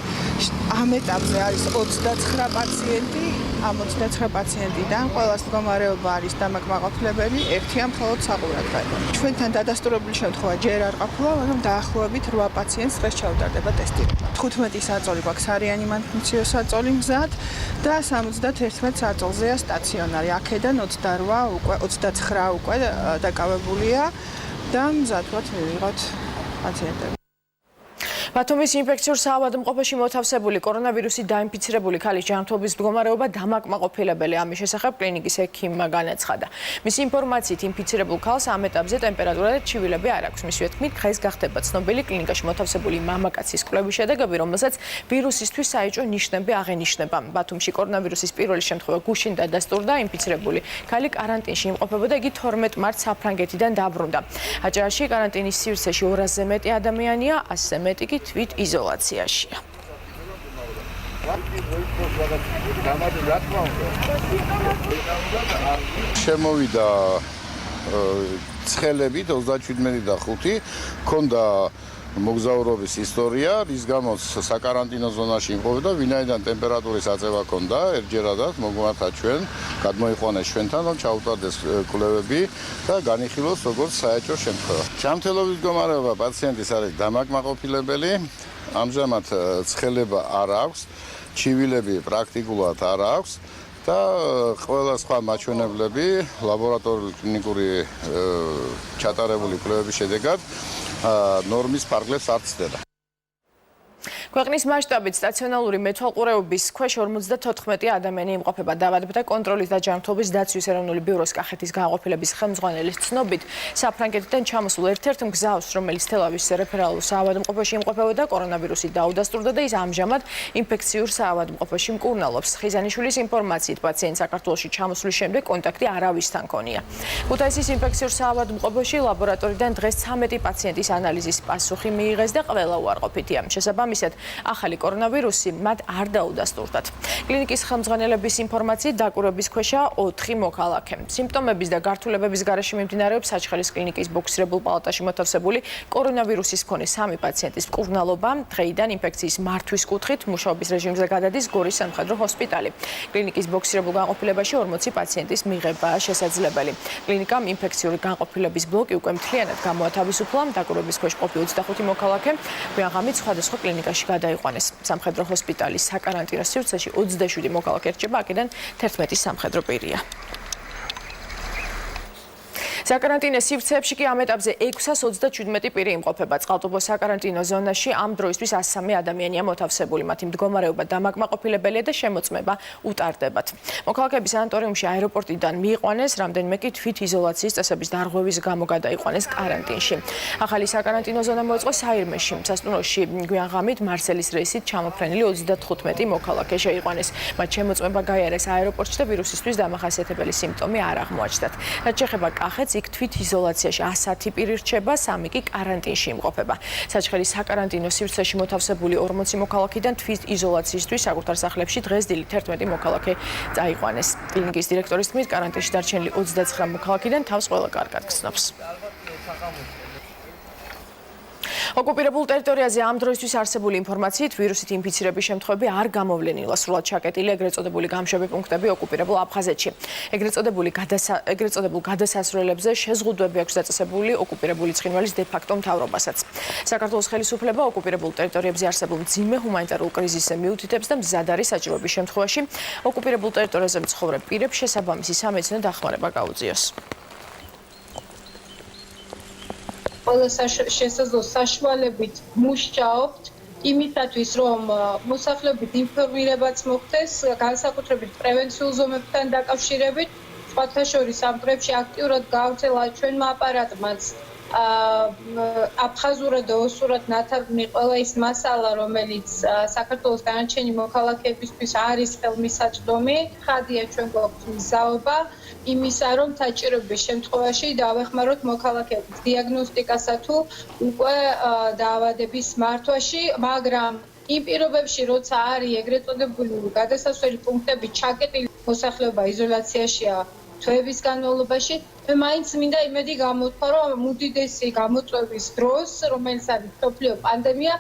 Speaker 18: ამ ეტაპზე არის 29 პაციენტი. ამ 29 პაციენტიდან ყველას მდგომარეობა არის დამაკმაყოფილებელი, ერთია მხოლოდ საყურადღებო. ჩვენთან დადასტურებული შემთხვევა ჯერ არ ყოფილა, მაგრამ დაახლოებით 8 პაციენტს დღეს ჩაუტარდება ტესტირება. 15 საწოლი გვაქვს რეანიმაციო საწოლი მზად და 71 საწოლზეა სტაციონარი. აქედან 29 უკვე დაკავებულია და მზად ვართ მივიღოთ პაციენტები.
Speaker 2: ბათუმის ინფექციურ საავადმყოფოში მოთავსებული კორონავირუსით დაინფიცირებული ქალის ჯანმრთელობის მდგომარეობა დამაკმაყოფილებელი. ამის შესახებ კლინიკის ექიმმა განაცხადა. მისი ინფორმაციით ინფიცირებულ ქალს ამ ეტაპზე ტემპერატურა და ჩივილები არ აქვს. მისივე თქმით, დღეს გახდება ცნობილი კლინიკაში მოთავსებული მამაკაცის კვლევის შედეგები, რომელსაც ვირუსისთვის საეჭვო ნიშნები აღენიშნება. ბათუმში კორონავირუსის პირველი შემთხვევა გუშინ დადასტურდა, ინფიცირებული ქალი კარანტინში იმყოფებოდა, იგი 12 მარტს საფრანგეთიდან დაბრუნდა. აჭარაში კარანტინის სივრცეში 200-ზე მეტი ადამიანია, 100-ზე მეტი კი თვით იზოლაციაშია.
Speaker 19: შემოვიდა ცხელებით 37 და 5 ქონდა მოგზაურობის ისტორია, რის გამოც საკარანტინო ზონაში იმყოფებოდა, ვინაიდან ტემპერატურის აწევა ქონდა, ერთჯერადაც მოგვართა ჩვენ, გადმოიყვანეს ჩვენთან, რომ ჩაუტარდეს კვლევები და განიხილოს როგორც საეჭვო შემთხვევა. ჯანმრთელობის მდგომარეობა პაციენტის არის დამაკმაყოფილებელი, ამჟამად ცხელება არ აქვს, ჩივილები პრაქტიკულად არ აქვს და ყველა სხვა მაჩვენებლები ლაბორატორიული კლინიკური ჩატარებული კვლევების შედეგად ნორმის ფარგლებს არ ცდება.
Speaker 2: ქვეყნის მასშტაბით სტაციონალური მეთვალყურეობის ქვეშ 54 ადამიანი იმყოფება. დაავადებათა კონტროლის და ჯანმრთელობის დაცვის ეროვნული ბიუროს კახეთის განყოფილების ხელმძღვანელის ცნობით, საფრანგეთიდან ჩამოსულ ერთ-ერთ მგზავრს, რომელიც თელავის რეფერალურ საავადმყოფოში იმყოფებოდა, კორონავირუსით დაუდასტურდა და ის ამჟამად ინფექციურ საავადმყოფოში მკურნალობს. ხიზანიშვილის ინფორმაციით, პაციენტს საქართველოში ჩამოსვლის შემდეგ კონტაქტი არავისთან ჰქონია. ქუთაისის ინფექციურ საავადმყოფოში ლაბორატორიიდან დღეს 13 პაციენტის ანალიზის პასუხი მიიღეს და ყველა უარყოფითია. შესაბამისად, ახალი კორონავირუსი მათ არ დაუდასტურდათ. კლინიკის ხელმძღვანელების ინფორმაციით დაკვირვების ქვეშა 4 მოქალაქე. სიმპტომების და გართულებების გარეშე მიმდინარეობს საჩხერის კლინიკის ბოქსირებულ პალატაში მოთავსებული კორონავირუსის მქონე 3 პაციენტის მკურნალობა. დღეიდან ინფექციის მართვის კუთხით მუშაობის რეჟიმზე გადადის გორის სამხედრო ჰოსპიტალი. კლინიკის ბოქსირებულ განყოფილებაში 40 პაციენტის მიღებაა შესაძლებელი. კლინიკამ ინფექციური განყოფილების ბლოკი უკვე მთლიანად გამოათავისუფლა. დაკვირვების ქვეშ ყოფილი 25 მოქალაქე გვიანღამით სხვადასხვა კლინიკაში გადაიყვანეს. სამხედრო ჰოსპიტალის საკარანტინო სივრცეში 27 მოქალაქე რჩება, აქედან 11 სამხედრო პირია. საკარანტინო სივრცეებში კი ამ ეტაპზე 627 პირი იმყოფება. წყალტუბოს საკარანტინო ზონაში ამ დროისთვის 103 ადამიანია მოთავსებული. მათი მდგომარეობა დამაკმაყოფილებელია და შემოწმება უტარდებათ. მოქალაქეები სანატორიუმში აეროპორტიდან მიიყვანეს, რამდენიმე კი თვით იზოლაციის წესების დარღვევის გამო გადაიყვანეს კარანტინში. ახალი საკარანტინო ზონა მოეწყო საირმეში. სასტუმროში გვიანღამით მარსელის რეისით ჩამოფრენილი 35 მოქალაქე შეიყვანეს. მათ შემოწმება გაიარეს აეროპორტში და ვირუსისთვის დამახასიათებელი სიმპტომი არ აღმოაჩნდათ. რაც შეეხება კახეთს, იქ თვით იზოლაციაში 110 პირი რჩება, 3 კი კარანტინში იმყოფება. საჩხერის საკარანტინო სივრცეში მოთავსებული 40 მოქალაქიდან თვით იზოლაციისთვის საკუთარ სახლებში დღეს დილით 11 მოქალაქე წაიყვანეს. კლინიკის დირექტორის თქმით, კარანტინში დარჩენილი 29 მოქალაქიდან თავს ყველა კარგად გრძნობს. ოკუპირებულ ტერიტორიაზე ამ დროისთვის არსებული ინფორმაციით ვირუსით ინფიცირების შემთხვევები არ გამოვლენილა. სრულად ჩაკეტილი ეგრეთ წოდებული გამშვები პუნქტები ოკუპირებულ აფხაზეთში. ეგრეთ წოდებულ გადასასვლელებზე შეზღუდვები აქვს დაწესებული ოკუპირებული ცხინვალის დე-ფაქტო მთავრობასაც. საქართველოს ხელისუფლება ოკუპირებულ ტერიტორიებზე არსებულ მძიმე ჰუმანიტარულ კრიზისზე მიუთითებს და მზად არის საჭიროების შემთხვევაში ოკუპირებულ ტერიტორიაზე მცხოვრებ პირებს შესაბამისი სამედიცინო დახმარება გაუწიოს.
Speaker 20: ყველა შესაძლო საშუალებით მუშაობთ იმისათვის, რომ მოსახლეობით ინფორმირებაც მოხდეს, განსაკუთრებით პრევენციულ ზომებთან დაკავშირებით, სხვათა შორის ამ წრებში აქტიურად გავრცელა ჩვენმა აპარატმაც აფხაზურად და ოსურად ნათარგმნი ყველა ის მასალა, რომელიც საქართველოს დანარჩენი მოქალაქეებისთვის არის ხელმისაწვდომი. ხადია ჩვენ გვაქვს მგზავრობა იმისა, რომ საჭიროების შემთხვევაში დავეხმაროთ მოქალაქეების დიაგნოსტიკასა თუ უკვე დაავადების მართვაში, მაგრამ იმ პირობებში, როცა არის ეგრეთ წოდებული გადასასვლელი პუნქტები ჩაკეტილი, მოსახლეობა იზოლაციაშია თვეების განმავლობაში, მე მაინც მინდა იმედი გამოთქვა, რომ უდიდესი გამოწვევის დროს, რომელიც არის მსოფლიო პანდემია,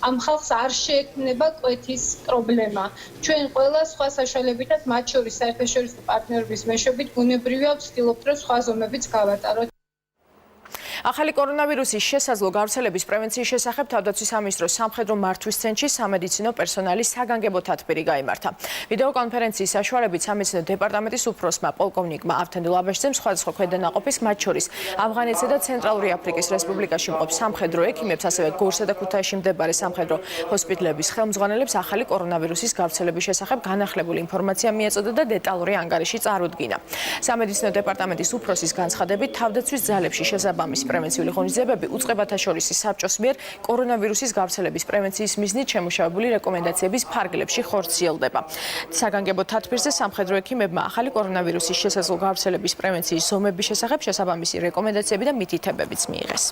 Speaker 20: ამ ხალხს არ შეექმნება კვეთის პრობლემა. ჩვენ ყველა სხვა საშუალებითაც, მათ შორის საერთაშორისო პარტნიორების მეშვეობით, ბუნებრივია ვცდილობთ, რომ სხვა ზომებიც გავატაროთ.
Speaker 2: ახალი კორონავირუსის შესაძლო გავრცელების პრევენციის შესახებ თავდაცვის სამინისტროს სამხედრო მართვის ცენტრში სამედიცინო პერსონალის საგანგებო თათბირი გაიმართა. ვიდეო კონფერენციის საშუალებით სამედიცინო დეპარტამენტის უფროსმა პოლკოვნიკმა ავთანდილ აბაშიძემ სხვადასხვა ქვედანაყოფის, მათ შორის ავღანეთსა და ცენტრალური აფრიკის რესპუბლიკაში მყოფ სამხედრო ექიმებს, ასევე გორსა და ქუთაისში მდებარე სამხედრო ჰოსპიტლების ხელმძღვანელებს ახალი კორონავირუსის გავრცელების შესახებ განახლებული ინფორმაცია მიაწოდა და დეტალური ანგარიში წარუდგინა. სამედიცინო დეპარტამენტის უფროსის განცხადებით, თავდაცვის ძალებში შესაბამის პრევენციული ღონისძიებები უწყებათა შორის საბჭოს მიერ კორონავირუსის გავრცელების პრევენციის მიზნით შემუშავებული რეკომენდაციების ფარგლებში ხორციელდება. საგანგებო თათბირზე სამხედრო ექიმებმა ახალი კორონავირუსის შესაძლო გავრცელების პრევენციის ზომების შესახებ შესაბამისი რეკომენდაციები და მითითებებიც მიიღეს.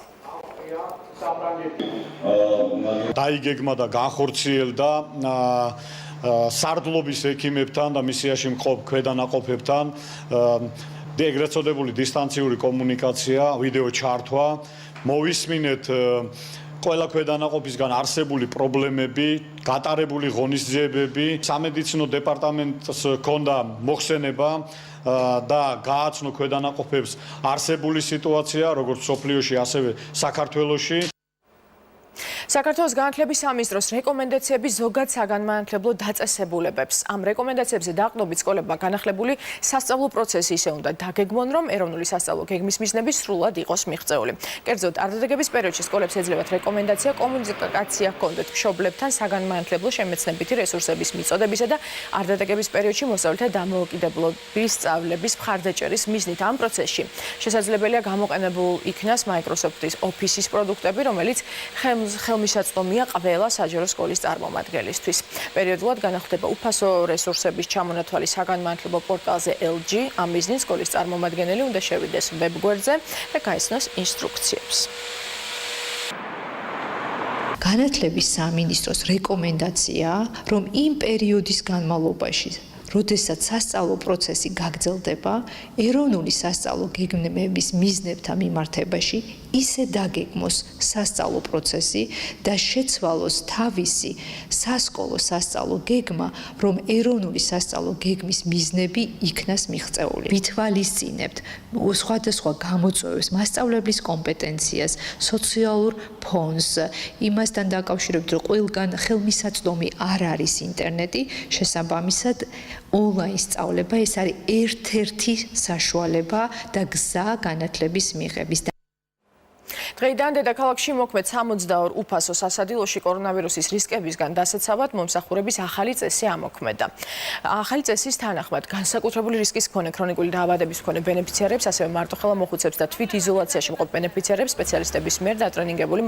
Speaker 21: დაიგეგმა და განხორციელდა სარდლობის ექიმებთან და მისიაში მყოფ ქვედანაყოფებთან ეგრეთ წოდებული დისტანციური კომუნიკაცია, ვიდეო ჩართვა, მოვისმინეთ ყველა ქვედანაყოფისგან არსებული პრობლემები, გატარებული ღონისძიებები, სამედიცინო დეპარტამენტს ჰქონდა მოხსენება და გააცნო ქვედანაყოფებს არსებული სიტუაცია, როგორც სოფლიოში, ასევე საქართველოში.
Speaker 2: საქართველოს განათლების სამინისტროს რეკომენდაციები ზოგად საგანმანათლებლო დაწესებულებებს. ამ რეკომენდაციებზე დაყრდნობით სკოლებმა განახლებული სასწავლო პროცესი ისე უნდა დაგეგმონ, რომ ეროვნული სასწავლო გეგმის მიზნები სრულად იყოს მიღწეული. კერძოდ, არდადეგების პერიოდში სკოლებს ეძლებათ რეკომენდაცია კომუნიკაცია ჰქონდეთ მშობლებთან საგანმანათლებლო შემეცნებითი რესურსების მიწოდებისა და არდადეგების პერიოდში მოსწავლეთა დამოუკიდებლობის სწავლების მხარდაჭერის მიზნით. ამ პროცესში შესაძლებელია გამოყენებულ იქნას Microsoft-ის Office-ის პროდუქტები, რომელიც ხელმისაწვდომია ყველა საჯარო სკოლის წარმომადგენლისთვის. პერიოდულად განახლდება უფასო რესურსების ჩამონათვალი საგანმანათლებლო პორტალზე LG. ამ მიზნით სკოლის წარმომადგენელი უნდა შევიდეს ვებგვერდზე და გაიცნოს ინსტრუქციებს.
Speaker 22: განათლების სამინისტროს რეკომენდაცია, რომ იმ პერიოდის განმავლობაში როდესაც სასწავლო პროცესი გაგრძელდება, ეროვნული სასწავლო გეგმების მიზნებთან მიმართებაში ისე დაგეგმოს სასწავლო პროცესი და შეცვალოს თავისი სასკოლო სასწავლო გეგმა, რომ ეროვნული სასწავლო გეგმის მიზნები იქნას მიღწეული. ვითვალისწინებთ სხვადასხვა გამოწვევებს, მასწავლებლის კომპეტენციას, სოციალურ ფონს, იმასთან დაკავშირებით, რომ ყველგან ხელმისაწვდომი არ არის ინტერნეტი, შესაბამისად ონლაინ სწავლება ეს არის ერთ-ერთი საშუალება და გზა განათლების მიღების.
Speaker 2: დღეიდან დედაქალაქში მოქმედ 62 უფასო სასადილოში კორონავირუსის რისკებისგან დასაცავად მომსახურების ახალი წესი ამოქმედა. ახალი წესის თანახმად განსაკუთრებული რისკის მქონე ქრონიკული დაავადების მქონე ბენეფიციარებს, ასევე მარტოხელა მოხუცებს და თვით იზოლაციაში მყოფ ბენეფიციარებს სპეციალისტების მიერ დატრენინგებული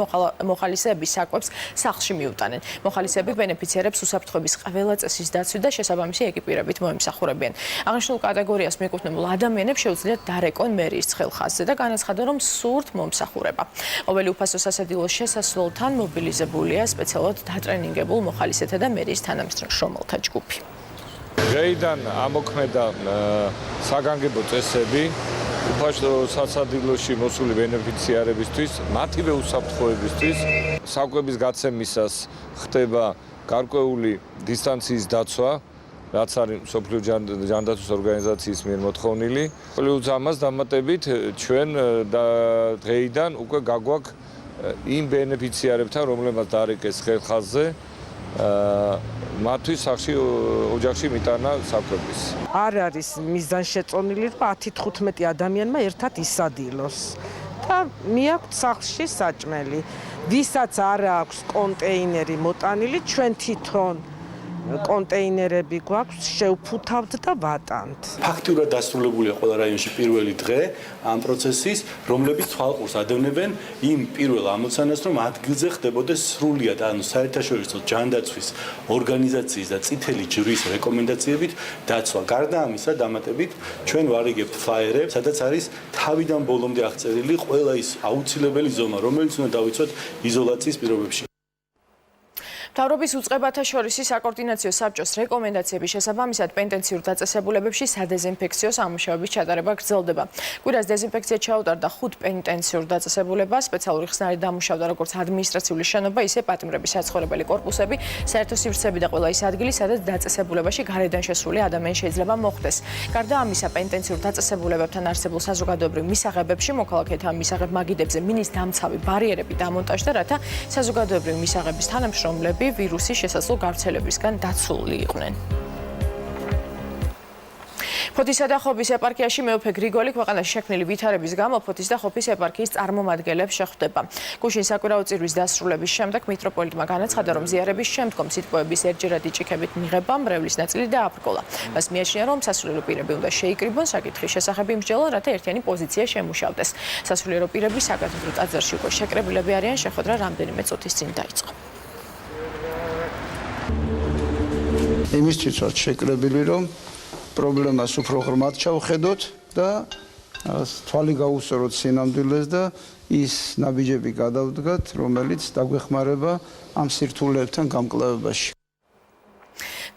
Speaker 2: მოხალისეების საკვებს სახლში მიუტანენ. მოხალისეები ბენეფიციარებს უსაფრთხოების ყველა წესის დაცვით და შესაბამისი ეკიპირებით მოემსახურებიან. აღნიშნულ კატეგორიას მიეკუთვნებულ ადამიანებს შეუძლიათ დარეკონ მერიის ცხელხაზზე და განაცხადონ, რომ სურთ მომსახურება. ყოველი უფასო სასადილოს შესასვლელთან მობილიზებულია სპეციალურად დატრენინგებულ მოხალისეთა და მერიის თანამშრომელთა ჯგუფი.
Speaker 23: დღეიდან ამოქმედა საგანგებო წესები უფასო სასადილოში მოსული ბენეფიციარებისთვის, მათივე უსაფრთხოებისთვის, საკვების გაცემისას ხდება გარკვეული დისტანციის დაცვა, რაც არის მსოფლიო ჯანდაცვის ორგანიზაციის მიერ მოთხოვნილი. პლუს ამას დამატებით ჩვენ დღეიდან უკვე გაგვაქვს იმ ბენეფიციარებთან, რომლებმაც დაარეკეს ხელხაზზე, მათთვის სახში ოჯახში მიტანა საკვების.
Speaker 24: არ არის მიზანშეწონილი, რომ 10-15 ადამიანმა ერთად ისადილოს და მიაქვთ სახლში საჭმელი. ვისაც არ აქვს კონტეინერი მოტანილი, ჩვენ თვითონ კონტეინერები გვაქვს, შევფუთავთ და ვატანთ.
Speaker 1: ფაქტიურად დასრულებულია ყველა რაიონში პირველი დღე ამ პროცესის, რომლებიც თვალყურს ადევნებენ იმ პირველ ამოცანას, რომ ადგილზე ხდებოდეს სრულიად, ანუ საერთაშორისო ჯანდაცვის ორგანიზაციის და წითელი ჯვრის რეკომენდაციებით დაცვა. გარდა ამისა, დამატებით ჩვენ ვარიგებთ ფლაიერებს, სადაც არის თავიდან ბოლომდე აღწერილი ყველა ის აუცილებელი ზომა, რომელიც უნდა დავიცვათ იზოლაციის პირობებში.
Speaker 2: მთავრობის უწყებათა შორისი საკოორდინაციო საბჭოს რეკომენდაციების შესაბამისად პენტენციურ დაწესებულებებში სადეზინფექციო სამუშაოების ჩატარება გრძელდება. კვირას დეზინფექცია ჩაუტარდა 5 პენტენციურ დაწესებულებას, სპეციალური ხსნარი დამუშავდა როგორც ადმინისტრაციული შენობა, ისე პატიმრების საცხოვრებელი კორპუსები, საერთო სივრცეები და ყველა ის ადგილი, სადაც დაწესებულებაში გარედან შესული ადამიანი შეიძლება მოხვდეს. გარდა ამისა, პენტენციურ დაწესებულებებთან არსებულ საზოგადოებრივ მისაღებებში მოქალაქეთა მისაღებ მაგიდებზე მინის დამცავი ბარიერები დამონტაჟდა, რათა საზოგადოებრივი მისაღების თანამშრომლები ვირუსის შესაძლო გავრცელებისგან დაცულნი იყვნენ. ფოთისა და ხობის ეპარქიაში მეუფე გრიგოლი ქვეყანაში შექმნილი ვითარების გამო ფოთის და ხობის ეპარქიის წარმომადგენლებს შეხვდება. გუშინ საკვირაო წირვის დასრულების შემდეგ მიტროპოლიტმა განაცხადა, რომ ზიარების შემდგომ სიტყვების ერთჯერადი ჭიქებით მიღებამ მრევლის ნაწილი დააბრკოლა. მას მიაჩნია, რომ სასულიერო პირები უნდა შეიკრიბონ საკითხის შესახებ იმსჯელონ, რათა ერთიანი პოზიცია შემუშავდეს. სასულიერო პირები საკათედრო ტაძარში უკვე შეკრებილები არიან, შეხვედრა რამდენიმე წუთის წინ დაიწყო.
Speaker 4: იმისთვის ვართ შეკრებილი, რომ პრობლემას უფრო ღრმად ჩავხედოთ და თვალი გაუსწოროთ სინამდვილეს და ის ნაბიჯები გადავდგათ, რომელიც დაგვეხმარება ამ სირთულეებთან გამკლავებაში.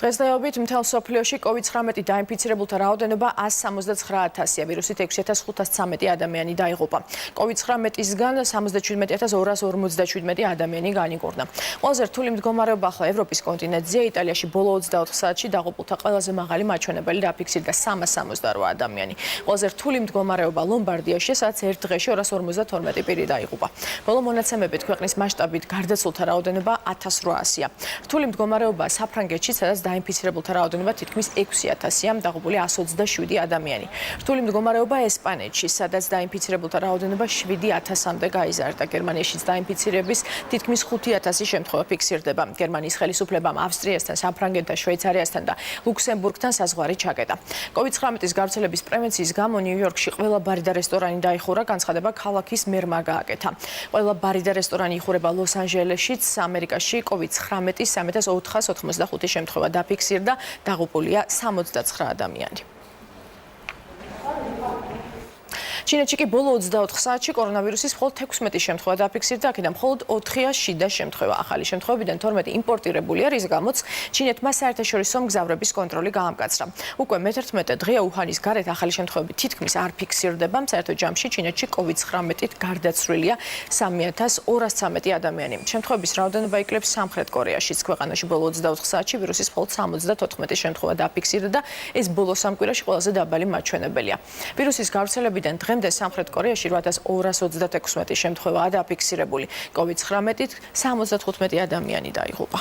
Speaker 2: დღესდღეობით მთელ მსოფლიოში COVID-19 დაინფიცირებულთა რაოდენობა 179,000-ია, ვირუსით 6,513 ადამიანი დაიღუპა. COVID-19-ისგან 77,257 ადამიანი განიკურნა. ყველაზე რთული მდგომარეობა ახლა ევროპის კონტინენტზეა. იტალიაში ბოლო 24 საათში დაღუპულთა ყველაზე მაღალი მაჩვენებელი დაფიქსირდა 368 ადამიანი. ყველაზე რთული მდგომარეობა ლომბარდიაში, სადაც ერთ დღეში 252 პირი დაიღუპა. ბოლო მონაცემებით ქვეყნის მასშტაბით გარდაცვლილთა რაოდენობა 1800-ია. რთული მდგომარეობა საფრანგეთში, სადაც დაინფიცირებულთა რაოდენობა თითქმის 6000-ია, დაღუპული 127 ადამიანი. რთული მდგომარეობა ესპანეთში, სადაც დაინფიცირებულთა რაოდენობა 7000-მდე გაიზარდა. გერმანიაშიც დაინფიცირების თითქმის 5000 შემთხვევა ფიქსირდება. გერმანიის ხელისუფლებამ ავსტრიასთან, საფრანგეთთან, შვეიცარიასთან და ლუქსემბურგთან საზღვარი ჩაკეტა. COVID-19-ის გავრცელების პრევენციის გამო ნიუ-იორკში ყველა ბარი და რესტორანი დაიხურა, განცხადება ქალაქის მერმა გააკეთა. ყველა ბარი და რესტორანი იხურება ლოს-ანჯელესშიც, ამერიკაში COVID-19-ის 3485 შემთხვევა დაფიქსირდა, დაღუპულია 69 ადამიანი. ჩინეთში კი ბოლო 24 საათში კორონავირუსის მხოლოდ 16 შემთხვევა დაფიქსირდა, აქედან მხოლოდ 4-ია შიდა შემთხვევა. ახალი შემთხვევებიდან 12 იმპორტირებულია, რის გამოც ჩინეთმა საერთაშორისო მგზავრების კონტროლი გაამკაცრა. უკვე მე-11 დღეა უჰანის გარეთ ახალი შემთხვევები თითქმის არ ფიქსირდება. საერთო ჯამში ჩინეთში COVID-19-ით გარდაცვლილია 3213 ადამიანი. შემთხვევების რაოდენობა იკლებს სამხრეთ კორეაშიც. ქვეყანაში ბოლო 24 საათში ვირუსის მხოლოდ 74 შემთხვევა დაფიქსირდა და ეს ბოლო სამკვირაში ყველაზე დაბალი მაჩვენებელია. ვირუსის გავრცელებიდან დღემდე სამხრეთ კორეაში 8236 შემთხვევაა დაფიქსირებული. COVID-19-ით 75 ადამიანი დაიღუპა.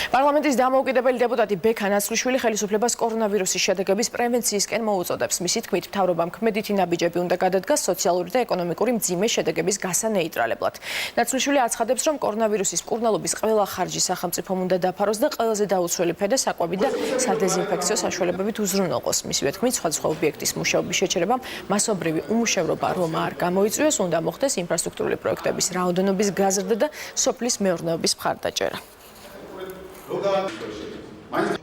Speaker 2: პარლამენტის დამოუკიდებელი დეპუტატი ბექა ნაცვლიშვილი ხელისუფლებას კორონავირუსის შედეგების პრევენციისკენ მოუწოდებს. მისი თქმით, მთავრობამ ქმედითი ნაბიჯები უნდა გადადგას სოციალური და ეკონომიკური მძიმე შედეგების გასანეიტრალებლად. ნაცვლიშვილი აცხადებს, რომ კორონავირუსის მკურნალობის ყველა ხარჯი სახელმწიფომ უნდა დაფაროს და ყველაზე დაუცველი ფედა საკვები და სადეზინფექციო საშუალებებით უზრუნველყოს. მისივე თქმით, სხვადასხვა ობიექტის მუშაობის შეჩერებამ მასობრივი უმუშევრობა რომ არ გამოიწვიოს, უნდა მოხდეს ინფრასტრუქტურული პროექტების რაოდენობის გაზრდა და სოფლის მეურნეობის მხარდაჭერა.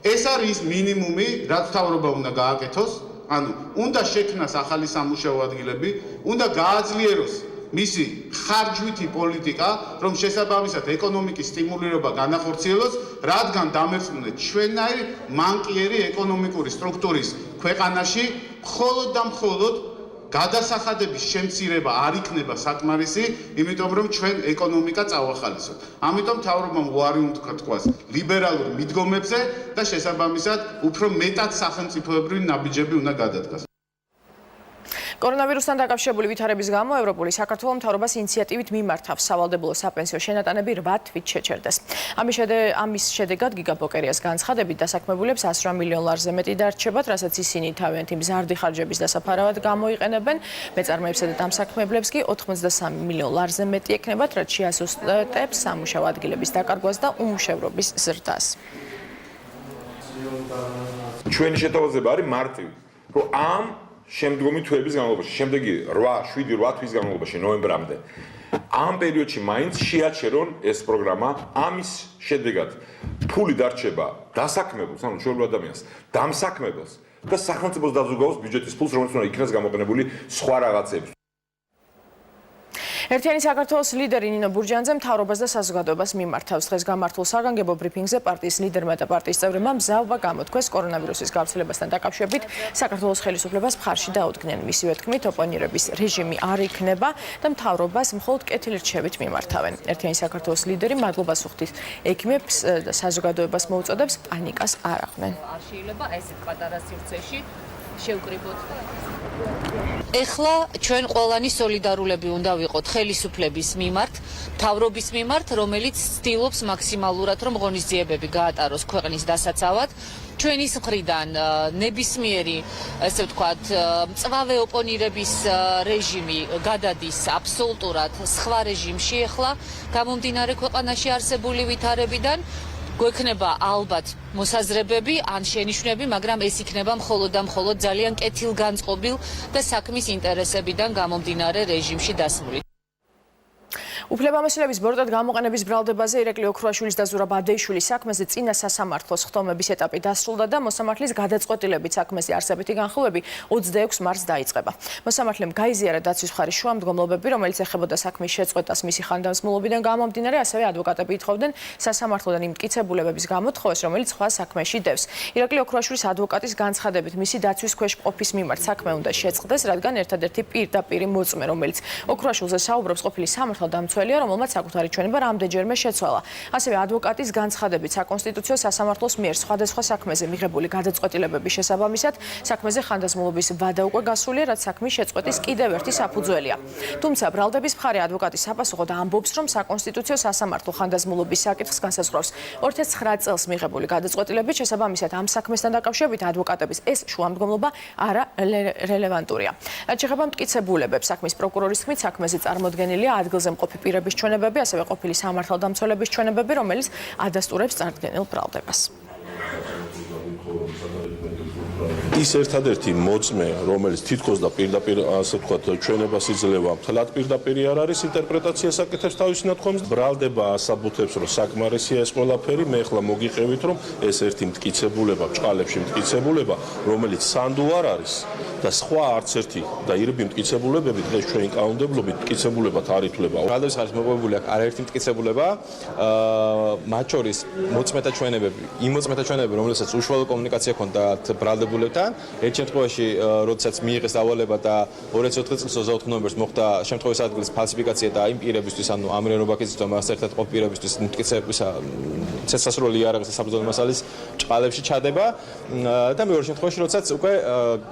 Speaker 5: ეს არის მინიმუმი, რაც მთავრობა უნდა გააკეთოს, ანუ უნდა შექმნას ახალი სამუშაო ადგილები, უნდა გააძლიეროს მისი ხარჯვითი პოლიტიკა, რომ შესაბამისად ეკონომიკის სტიმულირება განახორციელოს, რადგან დამერწმუნეთ ჩვენნაირი მანკიერი ეკონომიკური სტრუქტურის ქვეყანაში მხოლოდ და მხოლოდ გადასახადების შემცირება არ იქნება საკმარისი, იმიტომ რომ ჩვენ ეკონომიკა წავახალისოთ. ამიტომ მთავრობამ უარი უნდა თქვას ლიბერალურ მიდგომებზე და შესაბამისად უფრო მეტად სახელმწიფოებრივი ნაბიჯები უნდა გადადგას.
Speaker 2: კორონავირუსთან დაკავშირებული ვითარების გამო ევროპული საქართველოს მთავრობას ინიციატივით მიმართავს სავალდებულო საპენსიო შენატანები 8 თვით შეჩერდეს. ამის შედეგად გიგაბოკერიას განცხადებით დასაქმებულებს 108 მილიონ ლარზე მეტი დარჩებათ, რასაც ისინი თავიანთი მზარდი ხარჯების დასაფარავად გამოიყენებენ. მეწარმეებსა და დამსაქმებლებს კი 83 მილიონ ლარზე მეტი ექნებათ, რაც შეასუსტებს სამუშაო ადგილების დაკარგვას და უმუშევრობის ზრდას.
Speaker 6: ჩვენი შეთავაზება არის მარტივი, რომ ამ შემდგომი თვეების განმავლობაში, შემდეგი 7-8 თვის განმავლობაში ნოემბრამდე ამ პერიოდში მაინც შეაჩერონ ეს პროგრამა, ამის შედეგად ფული დარჩება დასაქმებულს, ანუ ჩვეულებრივ ადამიანს, დამსაქმებელს და სახელმწიფოს დაზოგაოს ბიუჯეტის ფულს, რომელიც უნდა იქნას გამოყენებული სხვა რაღაცებს.
Speaker 2: ერთიანი საქართველოს ლიდერი ნინო ბურჯანძე მთავრობას და საზოგადოებას მიმართავს. დღეს გამართულ საგანგებო ბრიფინგზე პარტიის ლიდერმა და პარტიის წევრებმა მზაობა გამოთქვეს კორონავირუსის გავრცელებასთან დაკავშირებით საქართველოს ხელისუფლებას მხარში დაუდგნენ. მისივე თქმით, ოპონირების რეჟიმი არ იქნება და მთავრობას მხოლოდ კეთილრჩევით მიმართავენ. ერთიანი საქართველოს ლიდერი მადლობას უხდით ექიმებს და საზოგადოებას მოუწოდებს პანიკას არ აყვნენ.
Speaker 7: არ შეიძლება ესეთ პატარა სივრცეში შევკრიბოთ და
Speaker 8: ეხლა ჩვენ ყველანი სოლიდარულები უნდა ვიყოთ ხელისუფლების მიმართ, მთავრობის მიმართ, რომელიც ცდილობს მაქსიმალურად რომ ღონისძიებები გაატაროს ქვეყნის დასაცავად. ჩვენის მხრიდან ნებისმიერი, ესე ვთქვათ, მწვავე ოპონირების რეჟიმი გადადის აბსოლუტურად სხვა რეჟიმში ეხლა გამომდინარე ქვეყანაში არსებული ვითარებიდან. გვექნება ალბათ მოსაზრებები ან შენიშვნები, მაგრამ ეს იქნება მხოლოდ და მხოლოდ ძალიან კეთილგანწყობილ და საქმის ინტერესებიდან გამომდინარე რეჟიმში დასმული.
Speaker 2: უფლებამოსილების ბოროტად გამოყენების ბრალდებაზე ირაკლი ოქრუაშვილის და ზურაბ აბდეიშვილის საქმეზე წინა სასამართლოს ხტომების ეტაპი დასრულდა და მოსამართლის გადაწყვეტილებით საქმეზე არსებითი განხილვები 26 მარტს დაიწყება. მოსამართლემ გაიზიარა დაცვის მხარის შუამდგომლობები, რომელიც ეხებოდა საქმის შეწყვეტას მისი ხანდაზმულობიდან გამომდინარე, ასევე ადვოკატები ითხოვდნენ სასამართლოდან იმ მტკიცებულებების გამოთხოვას, რომელიც სხვა საქმეში დევს. ირაკლი ოქრუაშვილის ადვოკატის განცხადებით, მისი დაცვის ქვეშ ყოფის მიმართ საქმე უნდა შეწყდეს, რადგან ერთადერთი პირდაპირი მოწმე, რომელიც ოქრუაშვილზე საუბრობს, ყოფილი სამართალდამცველია, რომელმაც საკუთარი ჩვენება რამდენჯერმე შეცვალა. ასევე ადვოკატის განცხადებით, საკონსტიტუციო სასამართლოს მიერ სხვადასხვა საქმეზე მიღებული გადაწყვეტილებების შესაბამისად, საქმეზე ხანდაზმულობის ვადა უკვე გასულია, რაც საქმის შეწყვეტის კიდევ ერთი საფუძველია. თუმცა ბრალდების მხარე ადვოკატის საპასუხოდ ამბობს, რომ საკონსტიტუციო სასამართლო ხანდაზმულობის საკითხს განსაზღვრავს 2009 წელს მიღებული გადაწყვეტილებით, შესაბამისად ამ საქმესთან დაკავშირებით ადვოკატების ეს შუამდგომლობა არა რელევანტურია. რაც შეეხება მტკიცებულებებს, საქმის პროკურორის თქმით, საქმეზე წარმოდგენილია ადგილზე მყოფი პირების ჩვენებები, ასევე ყოფილი სამართალდამცველების ჩვენებები, რომელიც ადასტურებს წარდგენილ ბრალდებას.
Speaker 9: ის ერთადერთი მოწმე, რომელიც თითქოს და პირდაპირ, ასე ვთქვათ, ჩვენებას იძლევა, მთლად პირდაპირი არ არის, ინტერპრეტაციას აკეთებს თავის ნათქვამს. ბრალდება ასაბუთებს, რომ საკმარისია ეს ყველაფერი. მე ახლა მოგიყევით, რომ ეს ერთი მტკიცებულება, ბჭყალებში მტკიცებულება, რომელიც სანდო არ არის და სხვა არც ერთი და ირბი მტკიცებულებები დღეს ჩვენი კანონმდებლობით მტკიცებულებად არ ითვლება.
Speaker 25: ბრალდების ხარჯს მოპოვებული აქვს არაერთი მტკიცებულება, მათ შორის მოწმეთა ჩვენებები, იმ მოწმეთა ჩვენებები, რომელსაც უშუალო კომუნიკაცია ჰქონდათ ბრალდებულებთან. ერთ შემთხვევაში, როდესაც მიიღეს დავალება და 2004 წლის 24 ნოემბერს მოხდა შემთხვევის ადგილის ფალსიფიკაცია და იმ პირებისთვის, ანუ ამირენ რობაქიძის და მას ერთად ყოფ პირებისთვის მტკიცების ცეცხლსასროლი იარაღის და საბრძოლო მასალის ჭყალებში ჩადება და მეორე შემთხვევაში, როდესაც უკვე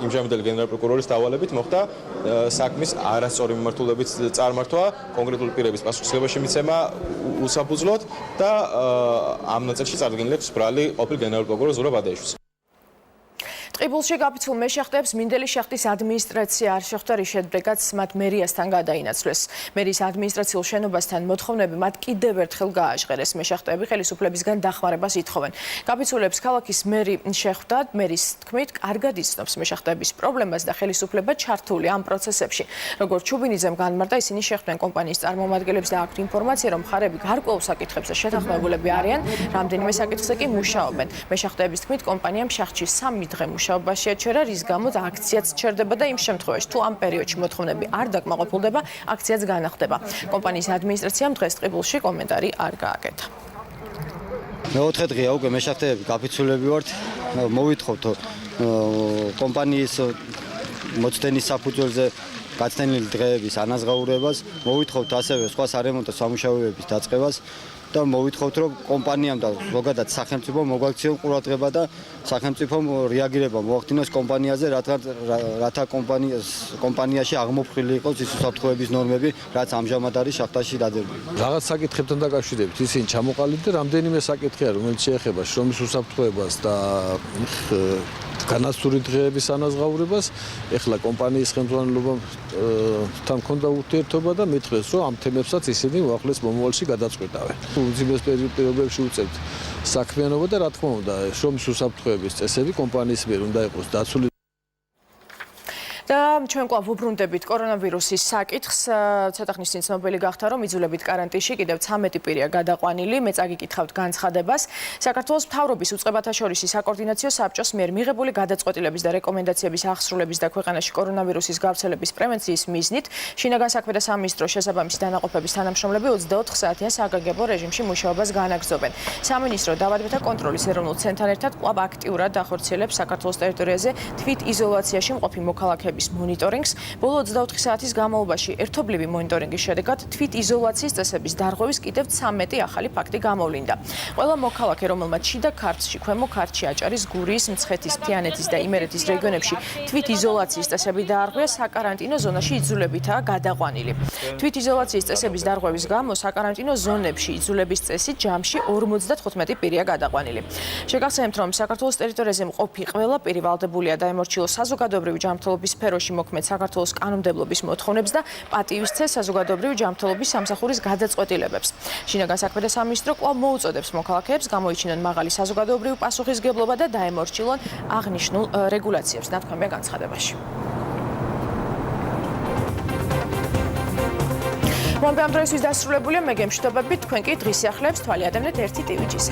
Speaker 25: იმჟამებელი გენერალური პროკურორის დავალებით მოხდა საქმის არასწორი მიმართულებით წარმართვა, კონკრეტული პირების პასუხისმგებლობაში მიცემა უსაფუძვლოდ და ამ ნაწილში წარდგენილი აქვს ბრალი ყოფილ გენერალურ პროკურორ ზურაბ აბდეიშვილს.
Speaker 2: ტყიბულში გაფიცულ მეშახტებს მინდელი შახტის ადმინისტრაცია არ შეხვდა, რის შედეგადაც მათ მერიასთან გადაინაცვლეს. მერიის ადმინისტრაციულ შენობასთან მოთხოვნები მათ კიდევ ერთხელ გააჟღერეს. მეშახტები ხელისუფლებისგან დახმარებას ითხოვენ. გაფიცულებს ქალაქის მერი შეხვდა, მერის თქმით, კარგად იცნობს მეშახტების პრობლემას და ხელისუფლება ჩართული ამ პროცესებში. როგორც ჩუბინიძემ განმარტა, ისინი შეხვდნენ კომპანიის წარმომადგენლებს და აქვთ ინფორმაცია, რომ მხარეები გარკვეულ საკითხებზე შეთანხმებულები არიან, რამდენიმე საკითხზე კი მუშაობენ. მეშახტების თქმით, კომპანიამ შახტში 3 დღე მუშაობაში აჩერა, რის გამოც აქციაც ჩერდება და იმ შემთხვევაში, თუ ამ პერიოდში მოთხოვნები არ დაკმაყოფილდება, აქციაც განახდება. კომპანიის ადმინისტრაციამ დღეს ტყიბულში კომენტარი არ გააკეთა.
Speaker 26: მეოთხე დღეა უკვე მეშახტეები გაფიცულები ვართ. მოვითხოვთ კომპანიის მოცდენის საფუძველზე გაცდენილი დღეების ანაზღაურებას, მოვითხოვთ ასევე სხვა სარემონტო სამუშაოების დაწყებას. და მოვითხოვთ, რომ კომპანიამ და ზოგადად სახელმწიფომ მოგვაქციონ ყურადღება და სახელმწიფომ რეაგირება მოახდინოს კომპანიაზე, რათა კომპანიაში აღმოფხვრილი იყოს ის უსაფრთხოების ნორმები, რაც ამჟამად არის შახტაში დადებილი.
Speaker 23: რაღაც საკითხებთან დაკავშირებით ისინი ჩამოყალიბდა და რამდენიმე საკითხია, რომელიც შეეხება შრომის უსაფრთხოებას და განაცვლური დღეების ანაზღაურებას. ეხლა კომპანიის ხელმძღვანელობთან მქონდა ურთიერთობა და მითხრეს, რომ ამ თემებსაც ისინი უახლეს მომავალში გადაწყვეტავენ. უძიმეს პირობებში უწევთ საქმიანობა და რა თქმა უნდა, შრომის უსაფრთხოების წესები კომპანიის მიერ უნდა იყოს დაცული.
Speaker 2: და ჩვენ კვლავ ვუბრუნდებით კორონავირუსის საკითხს. ცოტა ხნის წინ ცნობილი გახდა, რომ იძულებით კარანტინში კიდევ 13 პირია გადაყვანილი. მე წაგიკითხავთ განცხადებას. საქართველოს მთავრობის უწყებათა შორის საკოორდინაციო საბჭოს მიერ მიღებული გადაწყვეტილების და რეკომენდაციების აღსრულების და ქვეყანაში კორონავირუსის გავრცელების პრევენციის მიზნით შინაგან საქმეთა სამინისტროს შესაბამის დანაყოფების თანამშრომლები 24 საათიან საგანგებო რეჟიმში მუშაობას განაგრძობენ. სამინისტრო დავადმეთა კონტროლის ეროვნულ ცენტრთან ერთად კვლავ აქტიურად ახორციელებს საქართველოს ტერიტორიაზე თვითიზოლაციაში მყოფი მოქალაქეების მონიტორინგს. ბოლო 24 საათის განმავლობაში ერთობლივი მონიტორინგის შედეგად თვითიზოლაციის წესების დარღვევის კიდევ 13 ახალი ფაქტი გამოვლინდა. ყველა მოქალაქე, რომელმაც შიდა ქართლში, ქვემო ქართლში, აჭარის, გურიის, მცხეთის, თიანეთის და იმერეთის რეგიონებში თვითიზოლაციის წესები დაარღვია, საკარანტინო ზონაში იძულებითაა გადაყვანილი. თვითიზოლაციის წესების დარღვევის გამო საკარანტინო ზონებში იძულების წესით ჯამში 55 პირია გადაყვანილი. შეგახსენებთ, რომ საქართველოს ტერიტორიაზე მყოფი ყველა პირი ვალდებულია დაემორჩილოს საზოგადოებრივი ჯანმრთელობის სფეროში მოქმედ საქართველოს კანონმდებლობის მოთხოვნებს და პატივისცეს საზოგადოებრივი ჯანმრთელობის სამსახურის გადაწყვეტილებებს. შინაგან საქმეთა სამინისტრო კვლავ მოუწოდებს მოქალაქეებს გამოიჩინონ მაღალი საზოგადოებრივი პასუხისგებლობა და დაემორჩილონ აღნიშნულ რეგულაციებს. ნათქვამია განცხადებაში. მომდევნო დროისთვის დასრულებულია მე გემშვიდობებით, თქვენ კი დღის სიახლეებს თვალი ადევნეთ ერთი ტივიჯის.